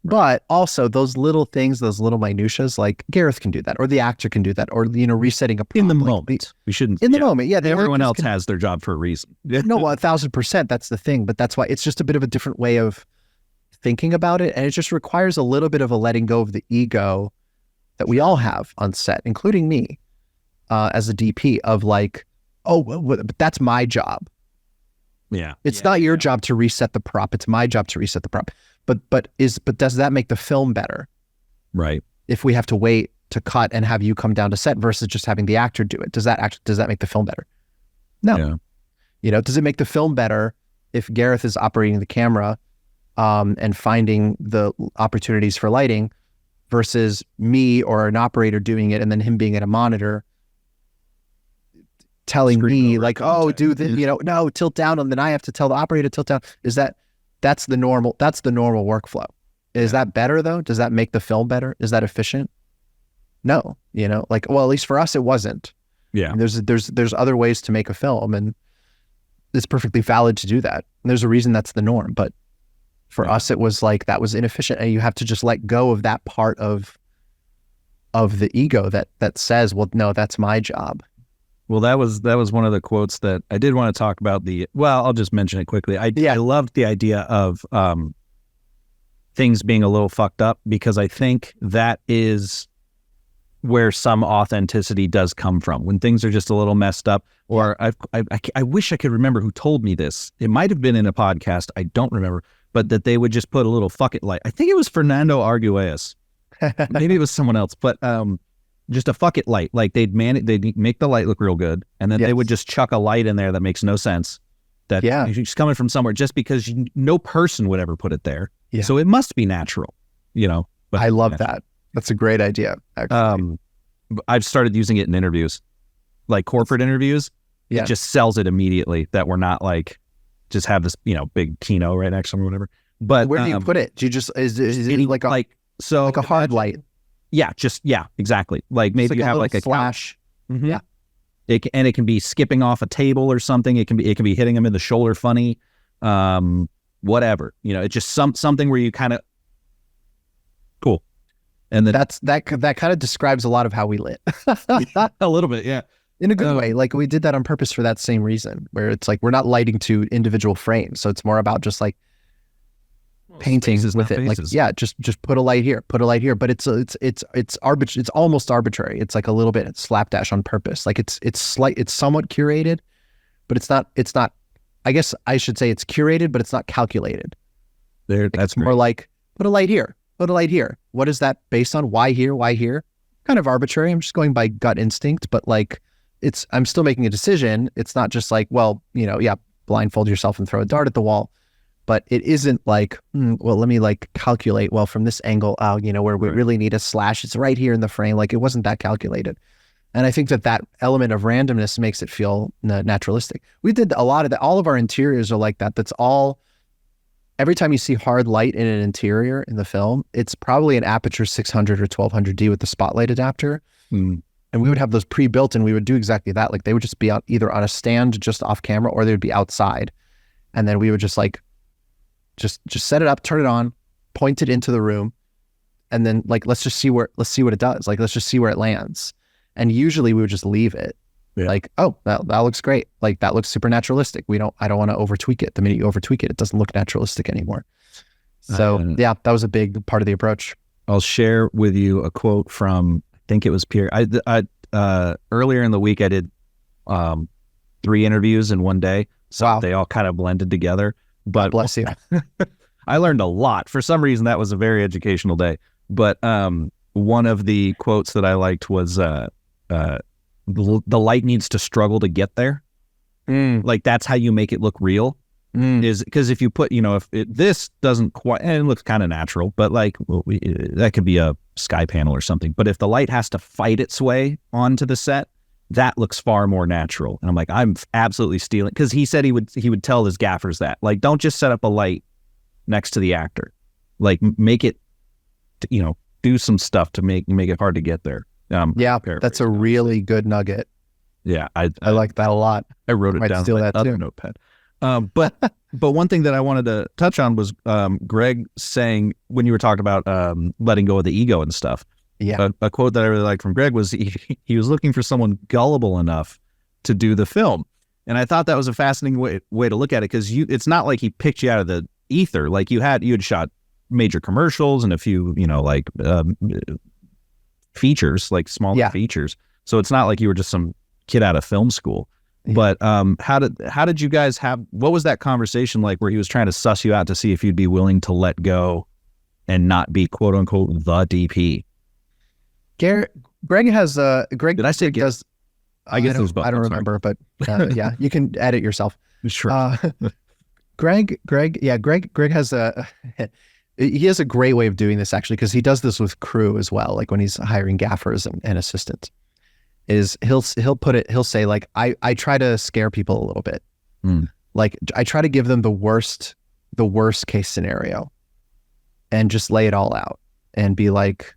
But also those little things, those little minutiae, like Gareth can do that, or the actor can do that, or, you know, resetting a prop, in the like, moment. We shouldn't in the moment. Yeah. Everyone else has their job for a reason. No, 1,000%. That's the thing. But that's why it's just a bit of a different way of thinking about it. And it just requires a little bit of a letting go of the ego that we all have on set, including me as a DP, of like, oh, well, but that's my job. Yeah. It's not your job to reset the prop. It's my job to reset the prop. But does that make the film better? Right. If we have to wait to cut and have you come down to set versus just having the actor do it, does that make the film better? No. Yeah. You know, does it make the film better if Gareth is operating the camera and finding the opportunities for lighting versus me or an operator doing it and then him being at a monitor telling me like, oh, do this, you know, no, tilt down, and then I have to tell the operator to tilt down. That's the normal workflow. Is that better though? Does that make the film better? Is that efficient? No, you know, like, well, at least for us, it wasn't. Yeah. And there's other ways to make a film, and it's perfectly valid to do that. And there's a reason that's the norm. But for us, it was like, that was inefficient, and you have to just let go of that part of the ego that says, well, no, that's my job. Well, that was one of the quotes that I did want to talk about. I'll just mention it quickly. I loved the idea of things being a little fucked up, because I think that is where some authenticity does come from, when things are just a little messed up. Or I wish I could remember who told me this. It might have been in a podcast. I don't remember, but that they would just put a little fuck it light. I think it was Fernando Arguelles. Maybe it was someone else, but just a fuck it light. Like they'd make the light look real good, and then they would just chuck a light in there that makes no sense. That it's coming from somewhere, just because no person would ever put it there. Yeah. So it must be natural, you know. But I love that. That's a great idea, actually. I've started using it in interviews, like corporate interviews. Yeah. It just sells it immediately that we're not like just have this, you know, big Kino right next to them or whatever. But where do you put it? Do you just is it like a hard light? Yeah, exactly. Like maybe you have like a flash. Mm-hmm. Yeah. It can be skipping off a table or something. It can be hitting them in the shoulder funny, whatever. You know, it's just something where you kind of cool. And then that kind of describes a lot of how we lit. A little bit, yeah. In a good way. Like we did that on purpose for that same reason, where it's like we're not lighting to individual frames, so it's more about just like painting with it. Like just put a light here, but it's almost arbitrary. It's like a little bit slapdash on purpose. Like it's somewhat curated, but it's not. I guess I should say it's curated, but it's not calculated. That's more like put a light here. Put a light here. What is that based on? Why here? Why here? Kind of arbitrary. I'm just going by gut instinct, but like I'm still making a decision. It's not just like, well, you know, blindfold yourself and throw a dart at the wall. But it isn't like, well, let me like calculate, well, from this angle, you know, where we really need a slash, it's right here in the frame. Like it wasn't that calculated. And I think that element of randomness makes it feel naturalistic. We did a lot of that. All of our interiors are like that. That's all. Every time you see hard light in an interior in the film, it's probably an Aperture 600 or 1200D with the spotlight adapter. And we would have those pre-built, and we would do exactly that. Like they would just be out either on a stand just off camera, or they would be outside. And then we would just like, just set it up, turn it on, point it into the room, and then like, let's see what it does. Like, let's just see where it lands. And usually we would just leave it. Yeah. Like, oh, that looks great. Like that looks super naturalistic. I don't want to over tweak it. The minute you over tweak it, it doesn't look naturalistic anymore. So that was a big part of the approach. I'll share with you a quote from, I think it was Pierre. Earlier in the week, I did 3 interviews in one day. So they all kind of blended together. But God bless you. I learned a lot. For some reason, that was a very educational day. But one of the quotes that I liked was the light needs to struggle to get there. Like that's how you make it look real. Is because if you put, this doesn't quite, and it looks kind of natural, but like that could be a sky panel or something. But if the light has to fight its way onto the set, that looks far more natural. And I'm like, I'm absolutely stealing, because he said he would tell his gaffers that, like, don't just set up a light next to the actor, like make it, do some stuff to make it hard to get there. Yeah, that's a really good nugget. Yeah, I like that a lot. I wrote it down on other notepad. But one thing that I wanted to touch on was Greg saying, when you were talking about letting go of the ego and stuff. Yeah, a quote that I really liked from Greg was he was looking for someone gullible enough to do the film, and I thought that was a fascinating way to look at it, because it's not like he picked you out of the ether. Like you had shot major commercials and a few features, like smaller features. So it's not like you were just some kid out of film school. But how did you guys what was that conversation like, where he was trying to suss you out to see if you'd be willing to let go and not be quote unquote the DP? Greg has Greg. Did I say does? I guess there's both. I don't remember, but yeah, you can edit yourself. Sure. Greg has he has a great way of doing this, actually, because he does this with crew as well. Like when he's hiring gaffers and assistants, is he'll say, like, I try to scare people a little bit. Like I try to give them the worst case scenario and just lay it all out and be like,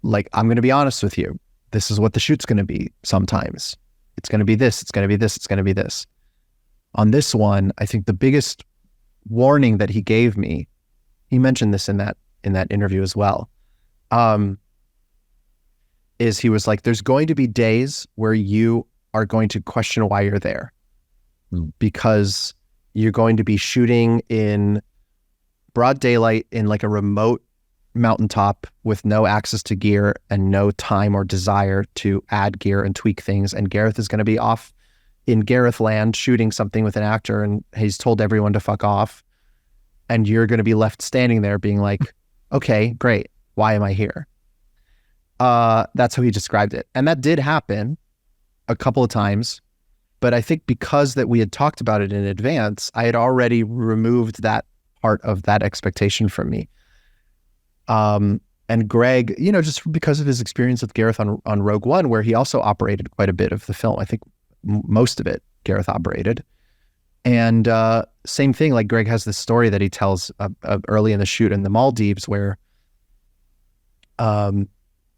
I'm going to be honest with you. This is what the shoot's going to be. Sometimes it's going to be this, it's going to be this, it's going to be this. On this one, I think the biggest warning that he gave me, he mentioned this in that interview as well, is he was like, there's going to be days where you are going to question why you're there, because you're going to be shooting in broad daylight in like a remote mountaintop with no access to gear and no time or desire to add gear and tweak things. And Gareth is going to be off in Gareth land shooting something with an actor, and he's told everyone to fuck off. And you're going to be left standing there being like, okay, great. Why am I here? That's how he described it. And that did happen a couple of times. But I think because that we had talked about it in advance, I had already removed that part of that expectation from me. And Greg, just because of his experience with Gareth on Rogue One, where he also operated quite a bit of the film, I think most of it Gareth operated. And same thing, like Greg has this story that he tells early in the shoot in the Maldives, where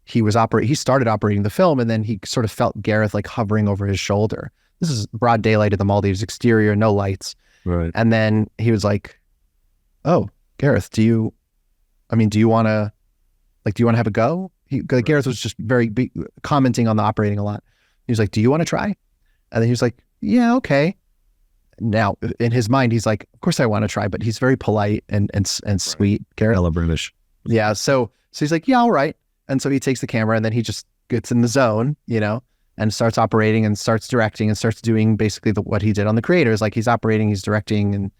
he started operating the film, and then he sort of felt Gareth like hovering over his shoulder. This is broad daylight at the Maldives, exterior, no lights. Right. And then he was like, "Oh, Gareth, do you want to have a go?" Right. Gareth was just commenting on the operating a lot. He was like, "Do you want to try?" And then he was like, "Yeah, okay." Now in his mind, he's like, "Of course I want to try," but he's very polite and sweet. Gareth, Hella British. Yeah. So he's like, "Yeah, all right." And so he takes the camera, and then he just gets in the zone, and starts operating and starts directing and starts doing basically what he did on The Creators. Like he's operating, he's directing and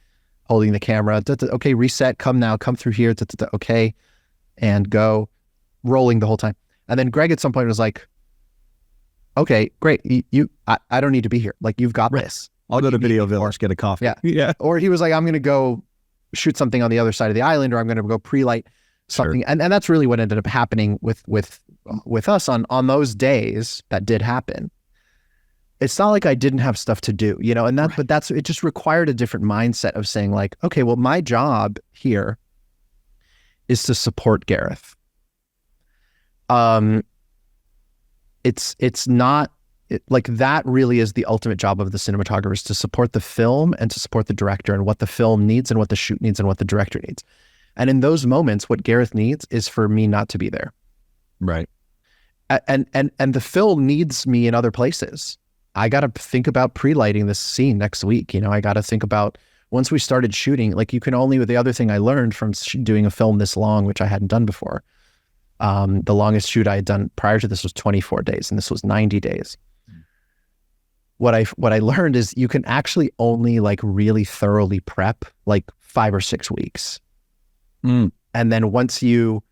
holding the camera. Okay, reset, come through here. Okay, and go, rolling the whole time. And then Greg at some point was like, "Okay, great. I don't need to be here. Like you've got this. I'll go to Video Village, get a coffee." Yeah. Or he was like, "I'm going to go shoot something on the other side of the island, or I'm going to go pre-light something." Sure. And that's really what ended up happening with us on those days. That did happen. It's not like I didn't have stuff to do, and that, right. But it just required a different mindset of saying like, okay, well, my job here is to support Gareth. It's not like that really is the ultimate job of the cinematographer, is to support the film and to support the director and what the film needs and what the shoot needs and what the director needs. And in those moments, what Gareth needs is for me not to be there. Right. And the film needs me in other places. I got to think about pre-lighting this scene next week. I got to think about, once we started shooting, like the other thing I learned from doing a film this long, which I hadn't done before, the longest shoot I had done prior to this was 24 days, and this was 90 days, what I learned is you can actually only like really thoroughly prep like 5 or 6 weeks. And then once you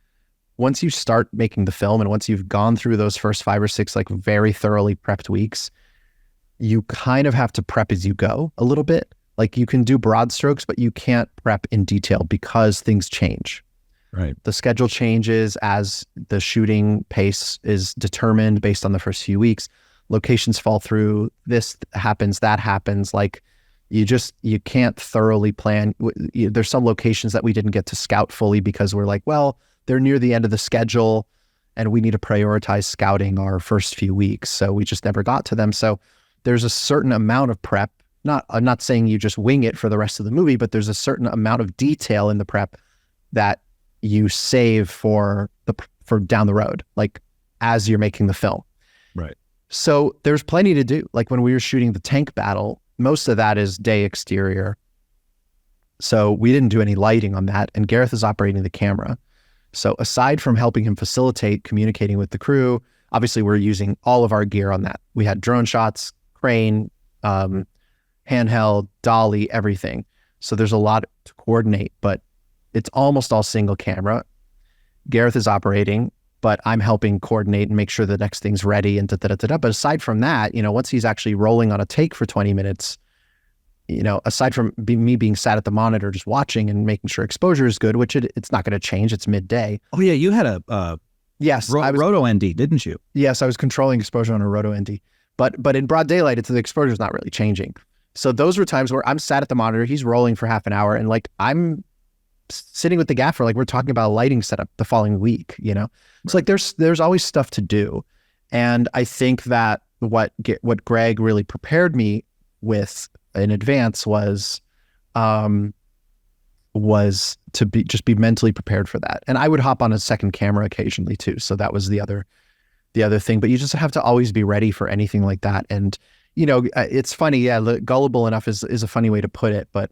start making the film and once you've gone through those first 5 or 6 like very thoroughly prepped weeks, you kind of have to prep as you go a little bit. Like you can do broad strokes, but you can't prep in detail because things change. Right. The schedule changes as the shooting pace is determined based on the first few weeks. Locations fall through, this happens, that happens. Like you can't thoroughly plan. There's some locations that we didn't get to scout fully because we're like, well, they're near the end of the schedule and we need to prioritize scouting our first few weeks. So we just never got to them. So there's a certain amount of prep. I'm not saying you just wing it for the rest of the movie, but there's a certain amount of detail in the prep that you save for down the road, like as you're making the film. Right. So there's plenty to do. Like when we were shooting the tank battle, most of that is day exterior. So we didn't do any lighting on that. And Gareth is operating the camera. So aside from helping him facilitate communicating with the crew, obviously we're using all of our gear on that. We had drone shots, crane, handheld, dolly, everything. So there's a lot to coordinate, but it's almost all single camera. Gareth is operating, but I'm helping coordinate and make sure the next thing's ready and da-da-da-da-da. But aside from that, once he's actually rolling on a take for 20 minutes, aside from me being sat at the monitor just watching and making sure exposure is good, which it's not going to change. It's midday. Oh yeah, you had a Roto ND, didn't you? Yes, I was controlling exposure on a Roto ND. But in broad daylight, the exposure is not really changing. So those were times where I'm sat at the monitor, he's rolling for half an hour, and like I'm sitting with the gaffer, like we're talking about a lighting setup the following week. It's like there's always stuff to do, and I think that what Greg really prepared me with in advance was to be mentally prepared for that. And I would hop on a second camera occasionally too. So that was the other thing. But you just have to always be ready for anything like that. And it's funny. Yeah, gullible enough is a funny way to put it, but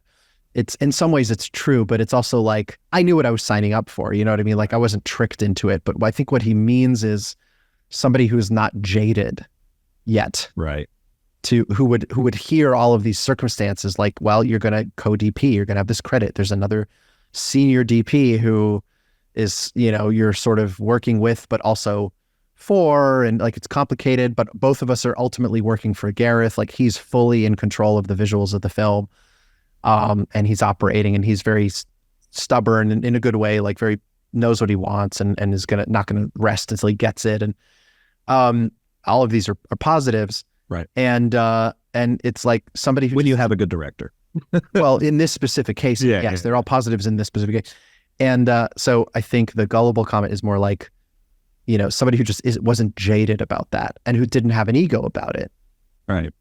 it's in some ways it's true. But it's also like I knew what I was signing up for. You know what I mean? Like I wasn't tricked into it. But I think what he means is somebody who's not jaded yet, right? Who would hear all of these circumstances, like, well, you're going to co-DP, you're going to have this credit. There's another senior DP who is, you're sort of working with, but also for, and like it's complicated, but both of us are ultimately working for Gareth. Like he's fully in control of the visuals of the film. And he's operating and he's very stubborn and in a good way, like very knows what he wants and is not going to rest until he gets it. And all of these are positives. Right. And it's like somebody who... When you have a good director. Well, in this specific case, yes, they're all positives in this specific case. And so I think the gullible comment is more like, somebody who just wasn't jaded about that and who didn't have an ego about it. Right.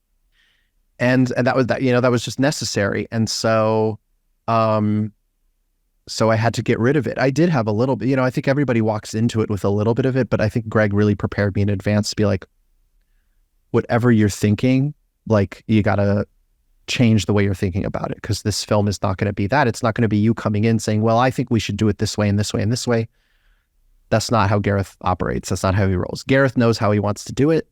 And that was that was just necessary. And so, so I had to get rid of it. I did have a little bit, I think everybody walks into it with a little bit of it, but I think Greg really prepared me in advance to be like, whatever you're thinking, like you got to change the way you're thinking about it because this film is not going to be that. It's not going to be you coming in saying, well, I think we should do it this way and this way and this way. That's not how Gareth operates. That's not how he rolls. Gareth knows how he wants to do it.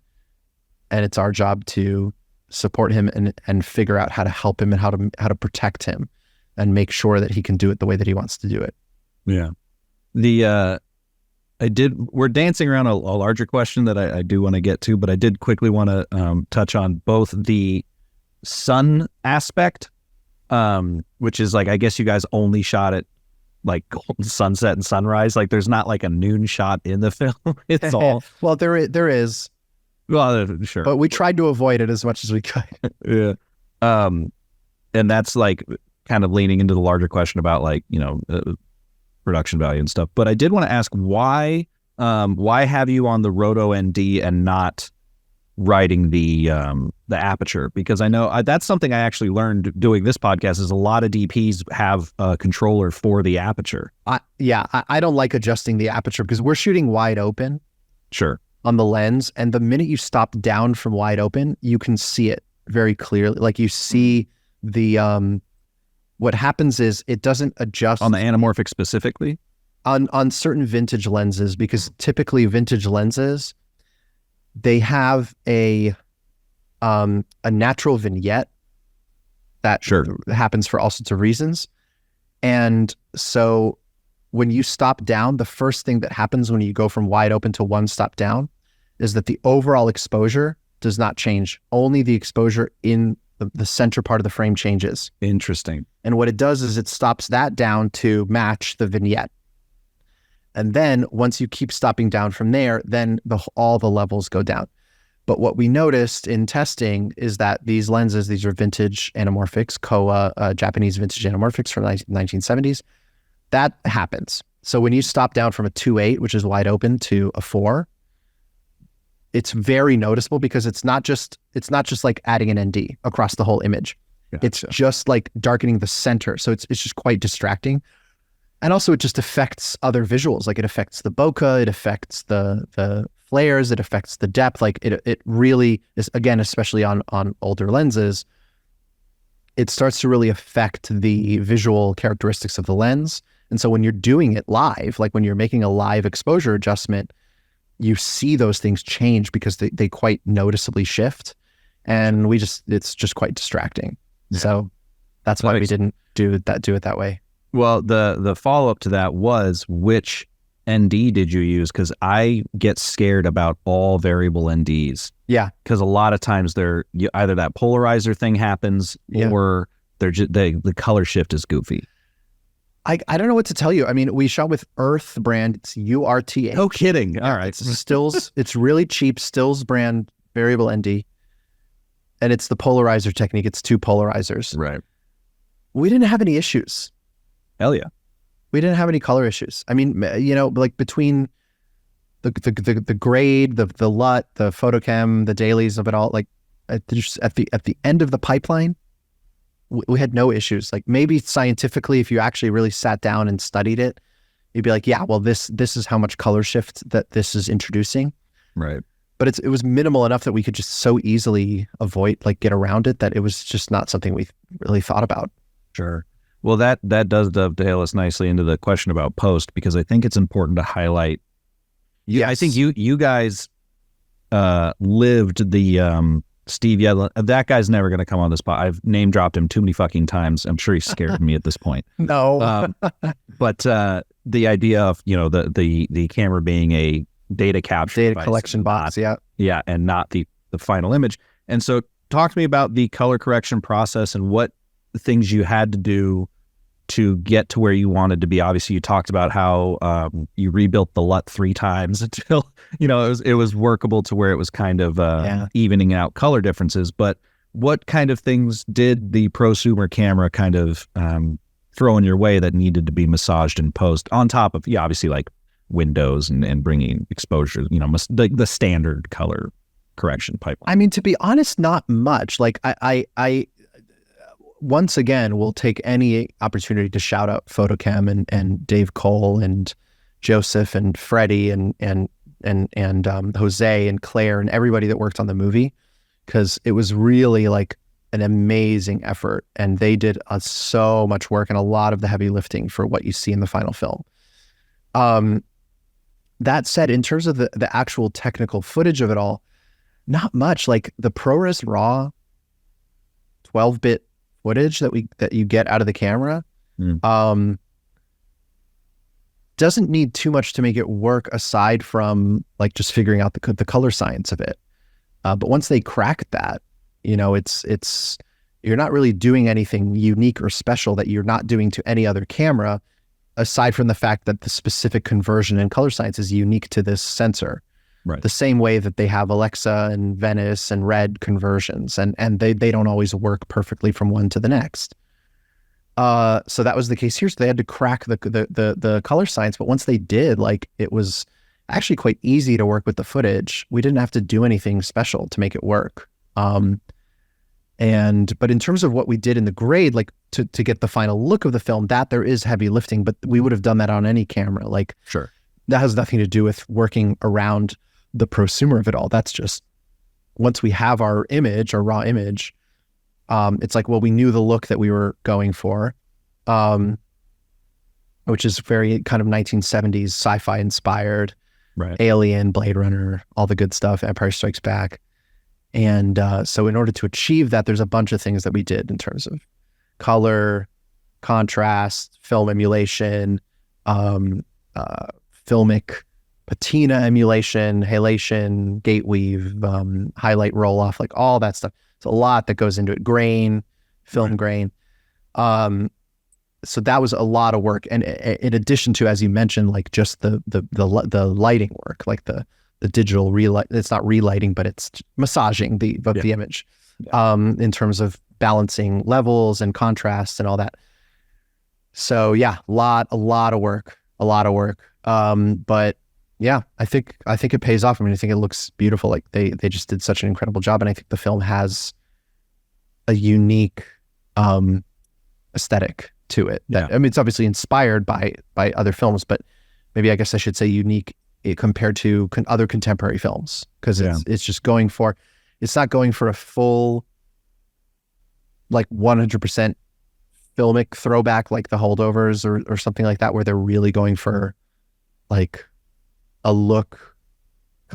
And it's our job to support him and figure out how to help him and how to protect him and make sure that he can do it the way that he wants to do it. Yeah. We're dancing around a larger question that I do want to get to, but I did quickly want to touch on both the sun aspect, which is like, I guess you guys only shot it like sunset and sunrise. Like there's not like a noon shot in the film. It's all... Well, there is. Well, sure. But we tried to avoid it as much as we could. Yeah. And that's like kind of leaning into the larger question about like, production value and stuff. But I did want to ask why have you on the Roto ND and not writing the aperture? Because I know that's something I actually learned doing this podcast is a lot of DPs have a controller for the aperture. I don't like adjusting the aperture because we're shooting wide open. Sure. On the lens. And the minute you stop down from wide open, you can see it very clearly. Like you see the, what happens is it doesn't adjust on the anamorphic specifically on certain vintage lenses, because typically vintage lenses, they have a natural vignette that happens for all sorts of reasons. And so when you stop down, the first thing that happens when you go from wide open to one stop down is that the overall exposure does not change. Only the exposure in the center part of the frame changes. Interesting. And what it does is it stops that down to match the vignette. And then once you keep stopping down from there, then all the levels go down. But what we noticed in testing is that these lenses, these are vintage anamorphics, Kowa, Japanese vintage anamorphics from the 1970s, that happens. So when you stop down from a 2.8, which is wide open, to a 4, it's very noticeable because it's not just like adding an ND across the whole image. Gotcha. It's just like darkening the center. So it's just quite distracting. And also it just affects other visuals. Like it affects the bokeh, it affects the flares, it affects the depth. Like it really is, again, especially on older lenses, it starts to really affect the visual characteristics of the lens. And so when you're doing it live, like when you're making a live exposure adjustment, you see those things change because they quite noticeably shift. And it's just quite distracting. Yeah. So that's why we didn't do it that way. Well, the follow-up to that was, which ND did you use? Because I get scared about all variable NDs. Yeah. Because a lot of times either that polarizer thing happens, or the color shift is goofy. I don't know what to tell you. I mean, we shot with Earth brand. It's URTH. No kidding. All right. It's Stills. It's really cheap. Stills brand variable ND. And it's the polarizer technique. It's 2 polarizers. Right. We didn't have any issues. Hell yeah. We didn't have any color issues. I mean, like between the grade, the LUT, the photochem, the dailies of it all, like at the end of the pipeline, we had no issues. Like maybe scientifically, if you actually really sat down and studied it, you'd be like, yeah, well, this is how much color shift that this is introducing. Right. But it was minimal enough that we could just so easily get around it, that it was just not something we really thought about. Sure. Well, that does dovetail us nicely into the question about post, because I think it's important to highlight. Yes. I think you guys lived the Steve Yedlin. That guy's never going to come on this spot. I've name dropped him too many fucking times. I'm sure he's scared of me at this point. No. But the idea of the camera being a data capture collection box, yeah, and not the final image. And so, talk to me about the color correction process and what things you had to do to get to where you wanted to be. Obviously, you talked about how you rebuilt the LUT 3 times until it was workable to where it was kind of evening out color differences. But what kind of things did the prosumer camera kind of throw in your way that needed to be massaged in post, on top of obviously like windows and bringing exposure, the standard color correction pipeline? I mean, to be honest, not much. Like I once again, we'll take any opportunity to shout out Photochem and Dave Cole and Joseph and Freddie and Jose and Claire and everybody that worked on the movie, because it was really like an amazing effort, and they did so much work and a lot of the heavy lifting for what you see in the final film. That said, in terms of the actual technical footage of it all, not much. Like the ProRes RAW 12-bit footage that you get out of the camera doesn't need too much to make it work, aside from like just figuring out the color science of it. But once they crack that, it's you're not really doing anything unique or special that you're not doing to any other camera, aside from the fact that the specific conversion and color science is unique to this sensor. Right. The same way that they have Alexa and Venice and Red conversions, and they don't always work perfectly from one to the next. So that was the case here. So they had to crack the color science, but once they did, like, it was actually quite easy to work with the footage. We didn't have to do anything special to make it work. But in terms of what we did in the grade, like to get the final look of the film, that there is heavy lifting, but we would have done that on any camera. Like, sure, that has nothing to do with working around the prosumer of it all. That's just, once we have our image, our raw image, it's like, well, we knew the look that we were going for, which is very kind of 1970s sci-fi inspired, right? Alien, Blade Runner, all the good stuff, Empire Strikes Back. And so in order to achieve that, there's a bunch of things that we did in terms of color, contrast, film emulation, filmic patina emulation, halation, gate weave, highlight roll off, like all that stuff. It's a lot that goes into it. Grain, film grain. So that was a lot of work. And in addition to, as you mentioned, like just the lighting work, like the digital relight, it's not relighting, but it's massaging the image, in terms of balancing levels and contrast and all that. So yeah, a lot of work. But yeah, I think it pays off. I mean, I think it looks beautiful. Like they just did such an incredible job. And I think the film has a unique aesthetic to it. I mean, it's obviously inspired by other films, but maybe I guess I should say unique compared to other contemporary films, because it's just going for, it's not going for a full like 100% filmic throwback like The Holdovers or something like that, where they're really going for like a look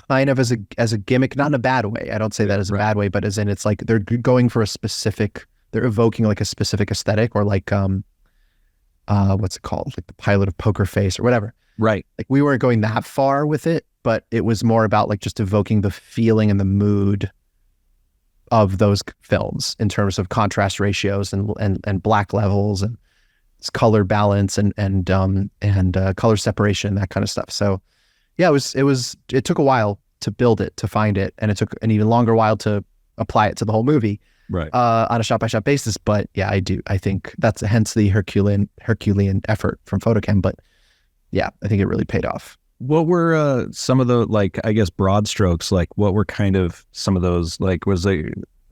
kind of as a gimmick, not in a bad way. I don't say that as a bad way, but as in it's like they're going for a specific, they're evoking like a specific aesthetic, or like what's it called, like the pilot of Poker Face or whatever. Right. Like we weren't going that far with it, but it was more about like just evoking the feeling and the mood of those films in terms of contrast ratios and black levels and color balance and color separation, that kind of stuff. So yeah, it took a while to build it, to find it, and it took an even longer while to apply it to the whole movie, on a shot by shot basis. But yeah, I think that's hence the Herculean effort from Photochem. But yeah, I think it really paid off. What were some of the, like, I guess, broad strokes? Like, what were kind of some of those, like,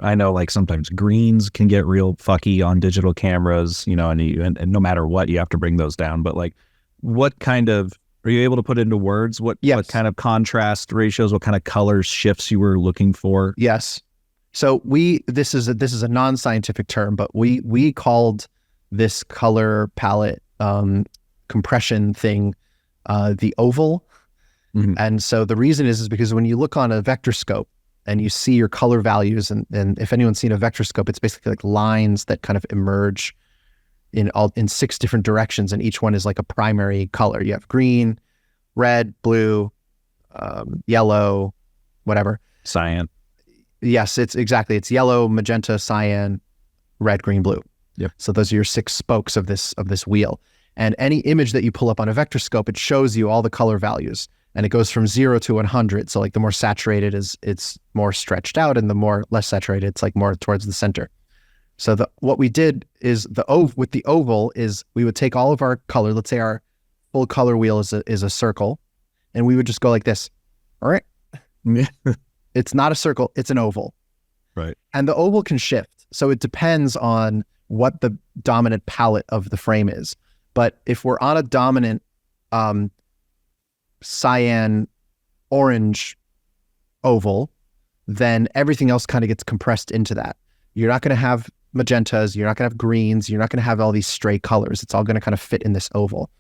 I know, like, sometimes greens can get real fucky on digital cameras, you know, and no matter what, you have to bring those down. But, like, what kind of, are you able to put into words what kind of contrast ratios, what kind of color shifts you were looking for? Yes. So this is a non-scientific term, but we called this color palette compression thing the oval. Mm-hmm. And so the reason is because when you look on a vector scope and you see your color values, and if anyone's seen a vector scope, it's basically like lines that kind of emerge in 6 different directions, and each one is like a primary color. You have green, red, blue, yellow, whatever. Cyan. Yes, it's yellow, magenta, cyan, red, green, blue. Yep. So those are your 6 spokes of this wheel. And any image that you pull up on a vector scope, it shows you all the color values, and it goes from 0 to 100. So like the more saturated it's more stretched out, and the more less saturated, it's like more towards the center. So what we did is with the oval is we would take all of our color, let's say our full color wheel is a circle, and we would just go like this. All right. It's not a circle, it's an oval. Right. And the oval can shift. So it depends on what the dominant palette of the frame is. But if we're on a dominant cyan orange oval, then everything else kind of gets compressed into that. You're not going to have magentas, you're not going to have greens, you're not going to have all these stray colors. It's all going to kind of fit in this oval.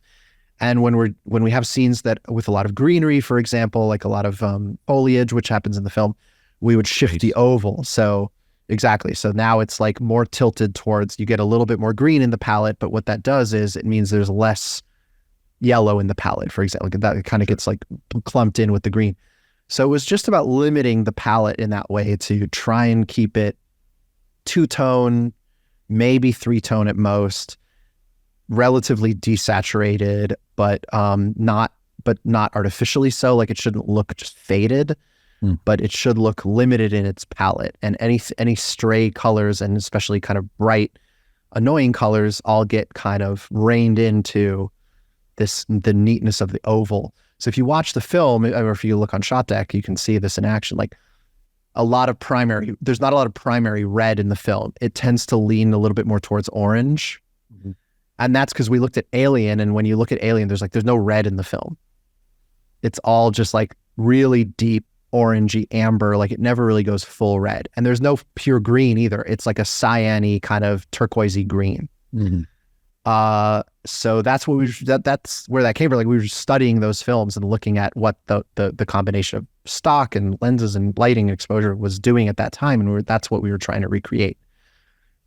And when we have scenes that with a lot of greenery, for example, like a lot of foliage, which happens in the film, we would shift the oval. So exactly. So now it's like more tilted towards, you get a little bit more green in the palette, but what that does is it means there's less yellow in the palette, for example. That kind of gets like clumped in with the green. So it was just about limiting the palette in that way to try and keep it 2-tone, maybe 3-tone at most, relatively desaturated, but not artificially so. Like it shouldn't look just faded, but it should look limited in its palette. And any stray colors, and especially kind of bright, annoying colors, all get kind of reined into the neatness of the oval. So if you watch the film, or if you look on Shot Deck, you can see this in action. Like there's not a lot of primary red in the film. It tends to lean a little bit more towards orange. Mm-hmm. And that's because we looked at Alien, and when you look at Alien, there's no red in the film. It's all just like really deep orangey amber, like it never really goes full red. And there's no pure green either. It's like a cyan-y kind of turquoisey green. Mm-hmm. So that's what that's where that came from. Like we were studying those films and looking at what the combination of stock and lenses and lighting and exposure was doing at that time, and that's what we were trying to recreate.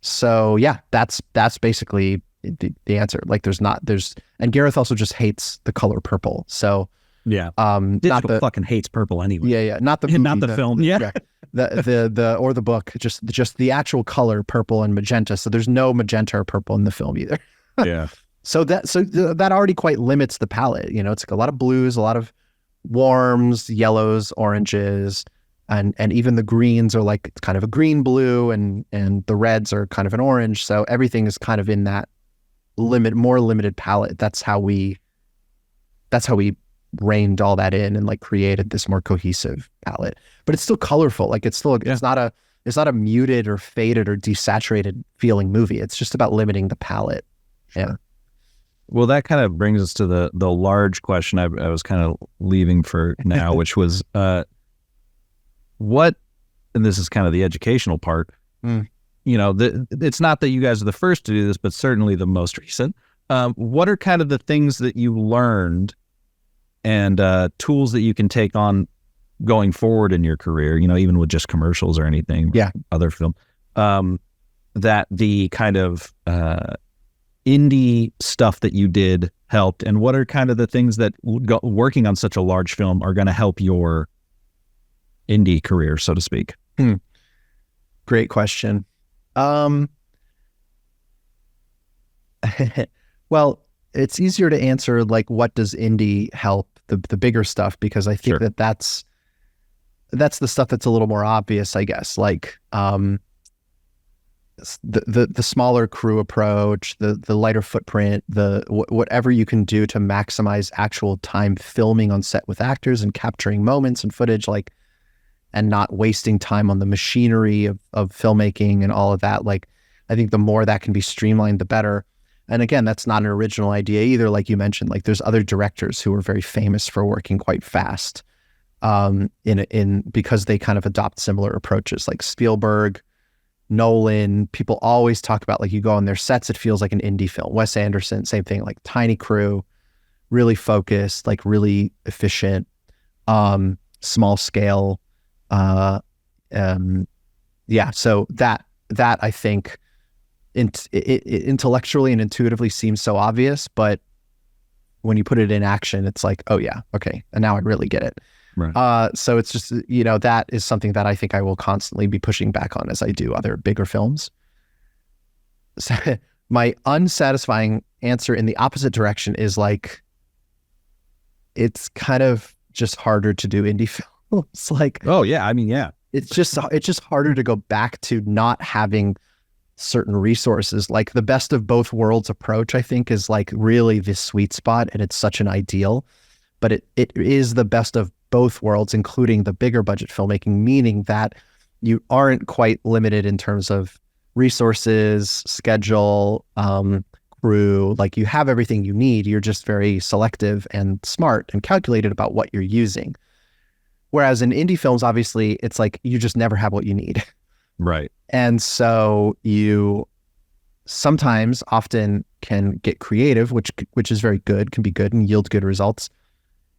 So yeah, that's basically the answer. Like and Gareth also just hates the color purple. So Yeah. Digital fucking hates purple anyway. yeah, not the movie, Not the film. Yeah. the or the book, just the actual color purple and magenta. So there's no magenta or purple in the film either. Yeah. So that already quite limits the palette. You know, it's like a lot of blues, a lot of warms, yellows, oranges, and even the greens are like kind of a green blue, and the reds are kind of an orange. So everything is kind of in that more limited palette. That's how we reined all that in and like created this more cohesive palette. But it's still colorful. Like it's not a muted or faded or desaturated feeling movie. It's just about limiting the palette. Sure. Yeah. Well, that kind of brings us to the large question I was kind of leaving for now, which was what, and this is kind of the educational part, you know, it's not that you guys are the first to do this, but certainly the most recent. What are kind of the things that you learned and tools that you can take on going forward in your career, you know, even with just commercials or anything, other film, that the kind of indie stuff that you did helped, and what are kind of the things that working on such a large film are going to help your indie career, so to speak? Great question. Well, it's easier to answer like what does indie help the bigger stuff, because I think that's the stuff that's a little more obvious, I guess. Like the smaller crew approach, the lighter footprint, whatever you can do to maximize actual time filming on set with actors and capturing moments and footage, like, and not wasting time on the machinery of filmmaking and all of that. Like, I think the more that can be streamlined, the better. And again, that's not an original idea either. Like you mentioned, like there's other directors who are very famous for working quite fast, because they kind of adopt similar approaches, like Spielberg, Nolan. People always talk about, like, you go on their sets, it feels like an indie film. Wes Anderson, same thing, like tiny crew, really focused, like really efficient, small scale. So that I think intellectually and intuitively seems so obvious, but when you put it in action, it's like, oh yeah, okay, and now I really get it. Right. So it's just, you know, that is something that I think I will constantly be pushing back on as I do other bigger films. So my unsatisfying answer in the opposite direction is like, it's kind of just harder to do indie films. Like, oh yeah, I mean, yeah, it's just harder to go back to not having certain resources. Like the best of both worlds approach, I think, is like really this sweet spot, and it's such an ideal, but it is the best of both worlds, including the bigger budget filmmaking, meaning that you aren't quite limited in terms of resources, schedule, crew. Like you have everything you need. You're just very selective and smart and calculated about what you're using. Whereas in indie films, obviously, it's like you just never have what you need. right. And so you often can get creative, which is very good, can be good and yield good results.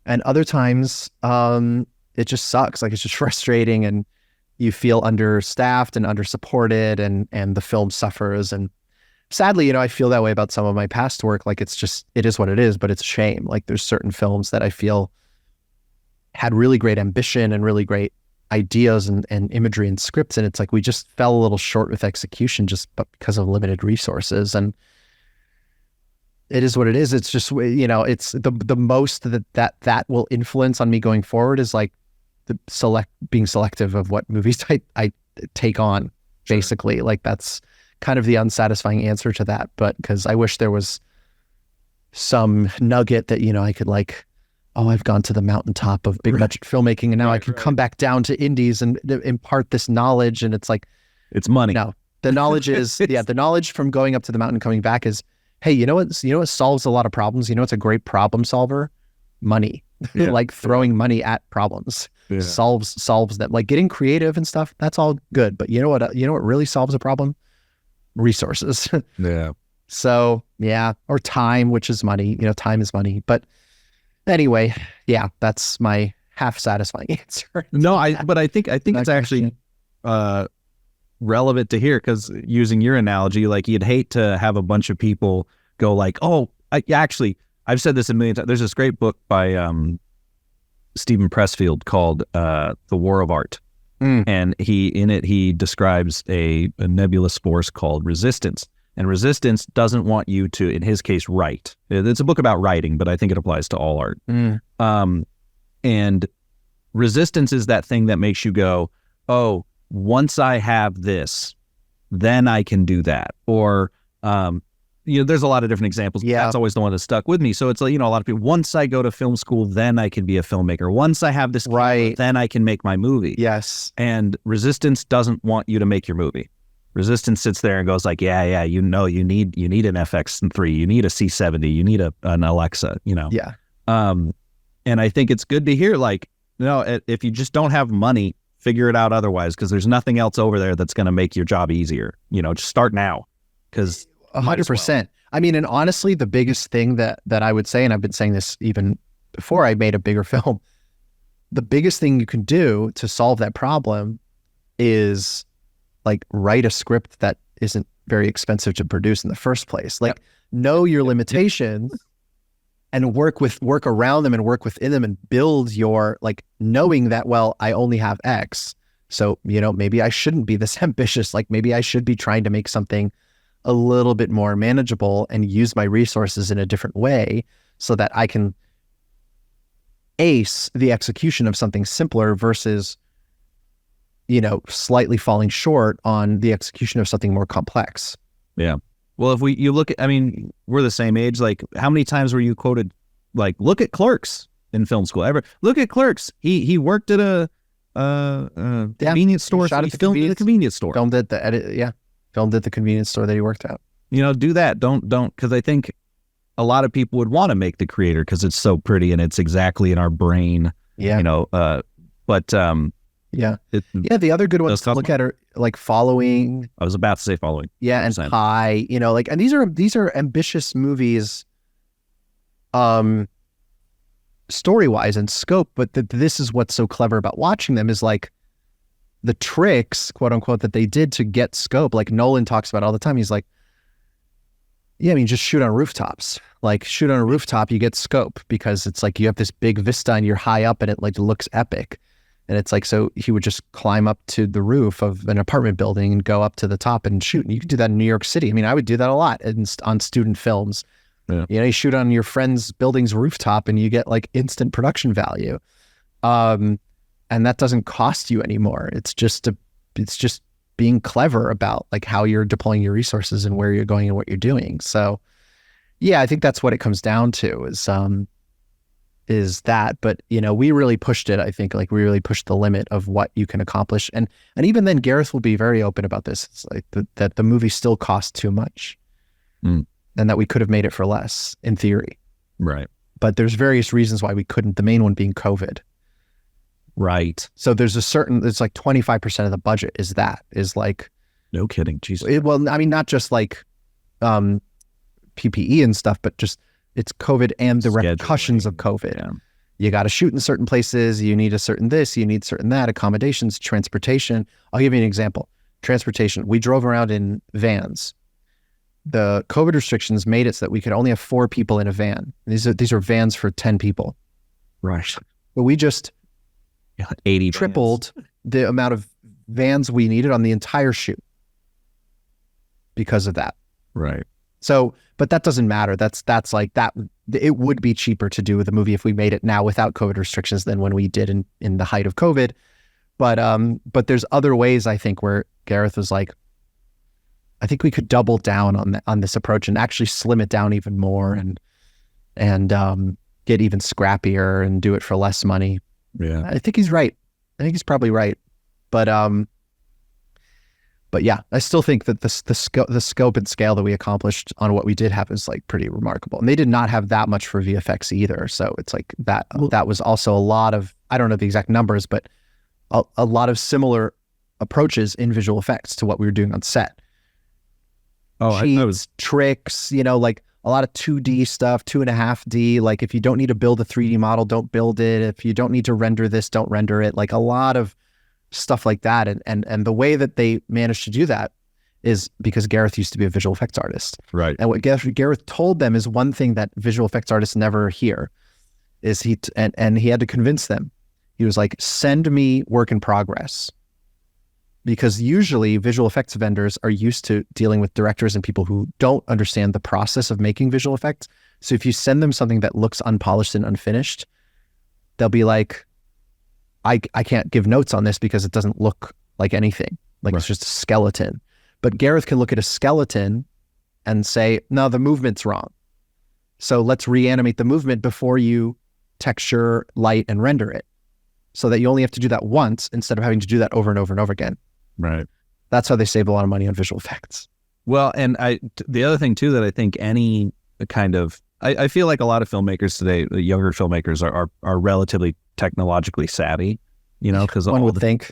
And other times, it just sucks. Like it's just frustrating, and you feel understaffed and undersupported, and the film suffers. And sadly, you know, I feel that way about some of my past work. Like it is what it is, but it's a shame. Like there's certain films that I feel had really great ambition and really great ideas and imagery and scripts, and it's like we just fell a little short with execution but because of limited resources. And it is what it is. It's just, you know, it's the most that will influence on me going forward is like being selective of what movies I take on. Sure. Basically, like that's kind of the unsatisfying answer to that. But because I wish there was some nugget that, you know, I could like, oh, I've gone to the mountaintop of big budget filmmaking, and now I can come back down to indies and impart this knowledge. And it's like, it's money. No, the knowledge is, the knowledge from going up to the mountain and coming back is, hey, you know what solves a lot of problems? You know, it's a great problem solver? Money. Yeah. Like throwing money at problems solves them. Like getting creative and stuff, that's all good. But you know what really solves a problem? Resources. Yeah. So yeah, or time, which is money. You know, time is money. But anyway, yeah, that's my half satisfying answer. No, but I think it's actually relevant to hear, because using your analogy, like you'd hate to have a bunch of people go like, oh, actually, I've said this a million times. There's this great book by Stephen Pressfield called The War of Art. And he describes a nebulous force called resistance. And resistance doesn't want you to, in his case, write. It's a book about writing, but I think it applies to all art. And resistance is that thing that makes you go, oh, once I have this, then I can do that. Or, there's a lot of different examples. But that's always the one that stuck with me. So it's like, a lot of people, once I go to film school, then I can be a filmmaker. Once I have this camera, then I can make my movie. Yes. And resistance doesn't want you to make your movie. Resistance sits there and goes like, yeah, you need an FX3, you need a C70, you need an Alexa, Yeah. And I think it's good to hear, like, if you just don't have money, figure it out otherwise, because there's nothing else over there that's going to make your job easier. Just start now, because 100%. I mean, and honestly, the biggest thing that I would say, and I've been saying this even before I made a bigger film, the biggest thing you can do to solve that problem is like write a script that isn't very expensive to produce in the first place. Like know your limitations and work around them and work within them and build your, like, knowing that, well, I only have X. So, maybe I shouldn't be this ambitious. Like maybe I should be trying to make something a little bit more manageable and use my resources in a different way so that I can ace the execution of something simpler versus, slightly falling short on the execution of something more complex. Yeah. Well, if you look at, we're the same age. Like, how many times were you quoted, like, look at Clerks in film school? Look at Clerks. He worked at a convenience store. Shot So at the filmed at the convenience store. Filmed at the convenience store that he worked at. Do that. Don't, because I think a lot of people would want to make The Creator because it's so pretty and it's exactly in our brain. Yeah. Yeah. The other good ones to look at are like Following. I was about to say Following. Yeah. And Pi, and these are ambitious movies, story-wise and scope, but this is what's so clever about watching them is like the tricks, quote unquote, that they did to get scope. Like Nolan talks about all the time. He's like, just shoot on rooftops. Like shoot on a rooftop, you get scope because it's like you have this big vista and you're high up and it like looks epic. And it's like, so he would just climb up to the roof of an apartment building and go up to the top and shoot. And you could do that in New York City. I would do that a lot on student films. Yeah. You shoot on your friend's building's rooftop and you get like instant production value. And that doesn't cost you anymore. It's just being clever about like how you're deploying your resources and where you're going and what you're doing. So yeah, I think that's what it comes down to is that, but we really pushed it. I think like we really pushed the limit of what you can accomplish. And even then Gareth will be very open about this. It's like that the movie still costs too much and that we could have made it for less in theory. Right. But there's various reasons why we couldn't. The main one being COVID. Right. So it's like 25% of the budget is like. No kidding. Jesus. Not just like PPE and stuff, but just it's COVID and the repercussions of COVID. Yeah. You got to shoot in certain places. You need a certain this, you need certain that, accommodations, transportation. I'll give you an example. Transportation. We drove around in vans. The COVID restrictions made it so that we could only have 4 people in a van. These are vans for 10 people. Right. But we just 80 tripled the amount of vans we needed on the entire shoot because of that. Right. So, but that doesn't matter. That's like that. It would be cheaper to do the movie if we made it now without COVID restrictions than when we did in the height of COVID. But there's other ways I think where Gareth was like, I think we could double down on this approach and actually slim it down even more and get even scrappier and do it for less money. Yeah. I think he's right. I think he's probably right. But yeah, I still think that the scope and scale that we accomplished on what we did have is like pretty remarkable. And they did not have that much for VFX either. So it's like that was also a lot of, I don't know the exact numbers, but a lot of similar approaches in visual effects to what we were doing on set. cheats, tricks, like a lot of 2D stuff, 2.5D. Like if you don't need to build a 3D model, don't build it. If you don't need to render this, don't render it. Like a lot of stuff like that. And the way that they managed to do that is because Gareth used to be a visual effects artist. Right. And what Gareth told them is one thing that visual effects artists never hear is he had to convince them. He was like, send me work in progress. Because usually visual effects vendors are used to dealing with directors and people who don't understand the process of making visual effects. So if you send them something that looks unpolished and unfinished, they'll be like, I can't give notes on this because it doesn't look like anything. Like It's just a skeleton. But Gareth can look at a skeleton and say, no, the movement's wrong. So let's reanimate the movement before you texture, light, and render it. So that you only have to do that once instead of having to do that over and over and over again. Right. That's how they save a lot of money on visual effects. Well, and the other thing too that I think any kind of I feel like a lot of filmmakers today, the younger filmmakers are relatively technologically savvy, because one would think.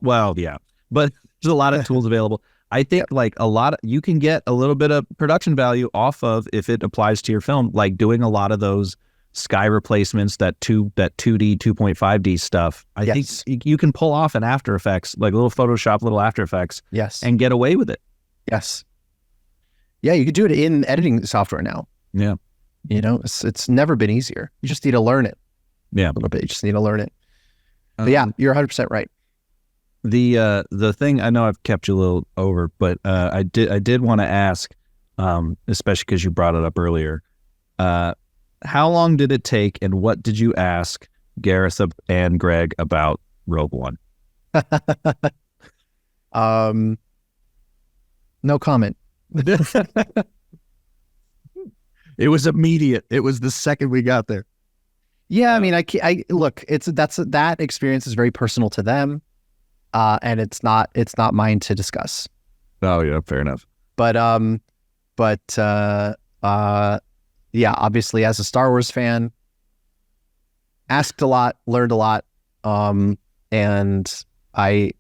Well, yeah, but there's a lot of tools available. I think like you can get a little bit of production value off of if it applies to your film, like doing a lot of those sky replacements, that 2D, 2.5D stuff. I think you can pull off in After Effects, like little Photoshop, little After Effects, and get away with it. Yes. Yeah, you could do it in editing software now. Yeah. It's never been easier. You just need to learn it. Yeah. A little bit. You just need to learn it. But yeah, you're 100% right. The thing, I know I've kept you a little over, but I did want to ask, especially because you brought it up earlier, how long did it take and what did you ask Gareth and Greg about Rogue One? No comment. It was immediate. It was the second we got there. Yeah, I mean, I look, that experience is very personal to them, and it's not mine to discuss. Oh yeah, fair enough. But yeah, obviously as a Star Wars fan, asked a lot, learned a lot, and I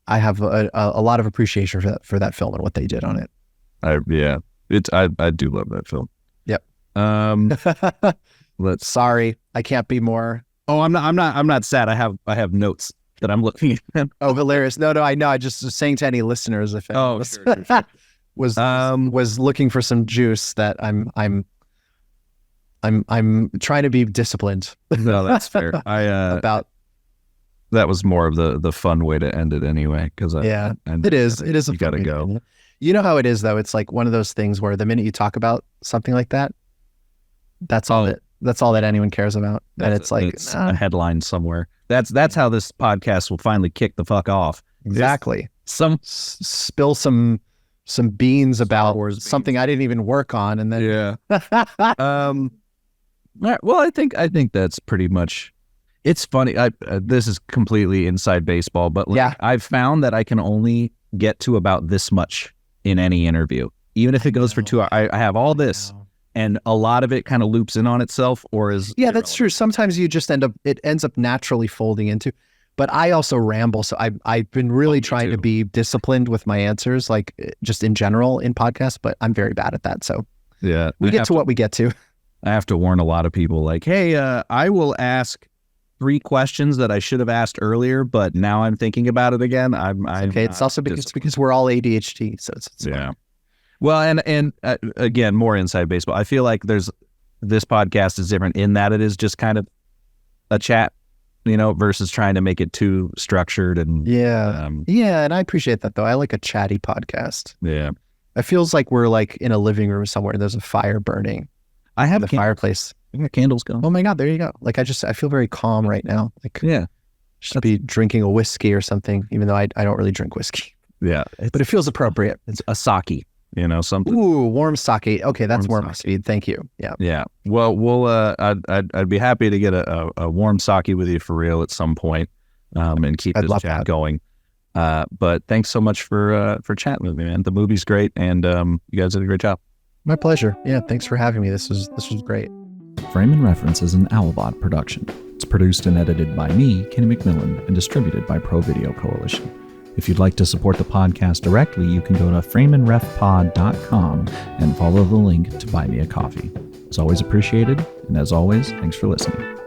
have a lot of appreciation for that film and what they did on it. I do love that film. Yep. Sorry, I can't be more. Oh, I'm not sad. I have notes that I'm looking at. Oh, hilarious! No, I know. I just was saying to any listeners if sure. was looking for some juice that I'm trying to be disciplined. No, that's fair. That was more of the fun way to end it anyway. Because it is. You gotta go. You know how it is though. It's like one of those things where the minute you talk about something like that, that's all that anyone cares about. And it's a headline somewhere. That's how this podcast will finally kick the fuck off. Exactly. Spill some beans about something I didn't even work on, and then well, I think that's pretty much. It's funny. This is completely inside baseball, but I've found that I can only get to about this much in any interview, even if it goes for 2 hours. I have all this, and a lot of it kind of loops in on itself, or is that's true. Sometimes you just it ends up naturally folding into. But I also ramble, so I've been really trying to be disciplined with my answers, like just in general in podcasts. But I'm very bad at that. So we get to what we get to. I have to warn a lot of people, like, hey, I will ask 3 questions that I should have asked earlier, but now I'm thinking about it again. I'm okay. It's also because we're all ADHD, so it's fine. Well, and again, more inside baseball. I feel like this podcast is different in that it is just kind of a chat, versus trying to make it too structured and and I appreciate that though. I like a chatty podcast. Yeah, it feels like we're like in a living room somewhere and there's a fire burning. I have the fireplace. I got candles going. Oh my God, there you go. Like I feel very calm right now. Like should be drinking a whiskey or something, even though I don't really drink whiskey. Yeah, but it feels appropriate. It's a sake. Something. Ooh, warm sake. Okay, that's more my speed. Thank you. Yeah. Yeah. Well, we'll. I'd be happy to get a warm sake with you for real at some point, and keep this chat going. But thanks so much for chatting with me, man. The movie's great, and you guys did a great job. My pleasure. Yeah, thanks for having me. This was great. Frame and Reference is an Owlbot production. It's produced and edited by me, Kenny McMillan, and distributed by Pro Video Coalition. If you'd like to support the podcast directly, you can go to frameandrefpod.com and follow the link to buy me a coffee. It's always appreciated, and as always, thanks for listening.